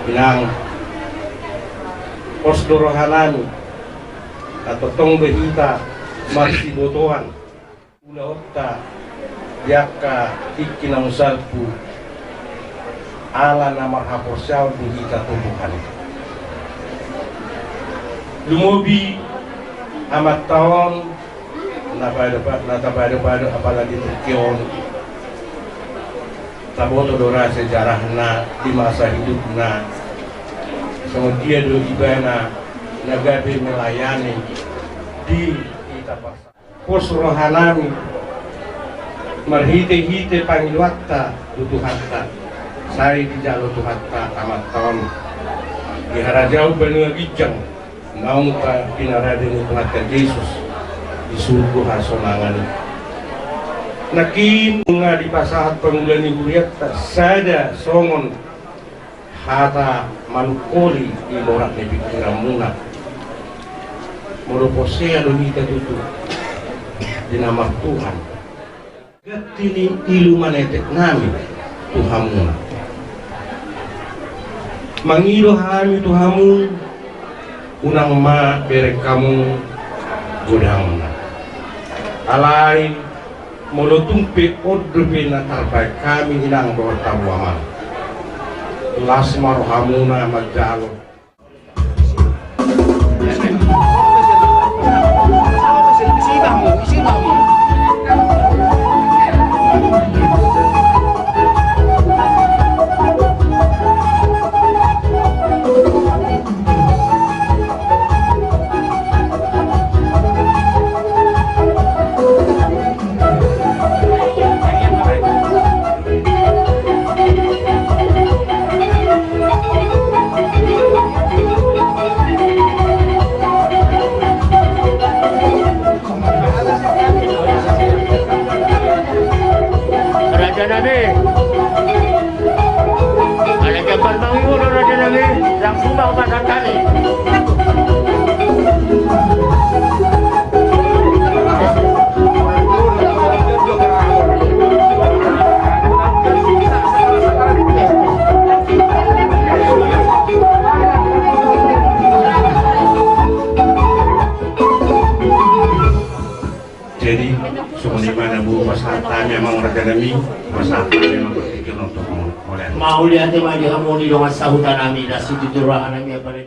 binang posdo rohanami at totong behita marsibotohan ulaotta yaka ikinangsalpu ala na marhaposyaw behita tumbuhan lumobi amat tahun natabado apalagi Turkion taboto dora sejarah na di masa hidup na kemudian do ibana nagabe melayani di kita pasar pos rohanami marhite-hite pangiluatta tutuhatta sari di jalo tuhatta amat tahun di harajau benua gijang naung pa pinaradin tuhatta Yesus di surga hasonangan nakin nga di pasahat pangulani huriatta sada songon hata manukoli di morak ni pikiran muna meruposea lumita tutu di nama Tuhan gatini ilu manetek nami Tuhan muna mangilo hami Tuhamu unang ma berek kamu godang na alai molotumpe odrupe na tarbaik kami inang bahwa tawaman lasmar hamuna magdalo Nabi. Ada kabar bangun Raja Nabi, langsung bawa pasal kami. Jadi sebenarnya bu pasata memang Raja Nabi pasata memang berpikir untuk mulai. Mau lihat di harmoni dengan sahutan kami dan situ turahan kami apa ni?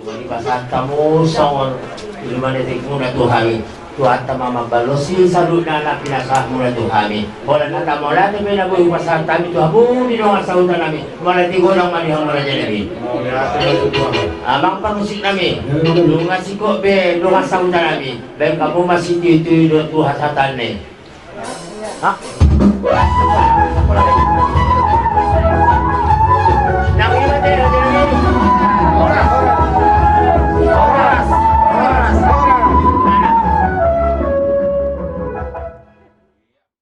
Di pasata mo songon ilmu detik muna Tuhan. Tuhan tamama balosi salut na pinasah muna Tuhan. Wala na tamo lahat may nabuhi pasata kami Tuhan harmoni dengan sahutan kami. Wala tigurang malihang Raja Nabi. Amang pangusik kami, lungan siko be lungan sahutan kami. Ben kamu masih itu Tuhan satan ni. Hah?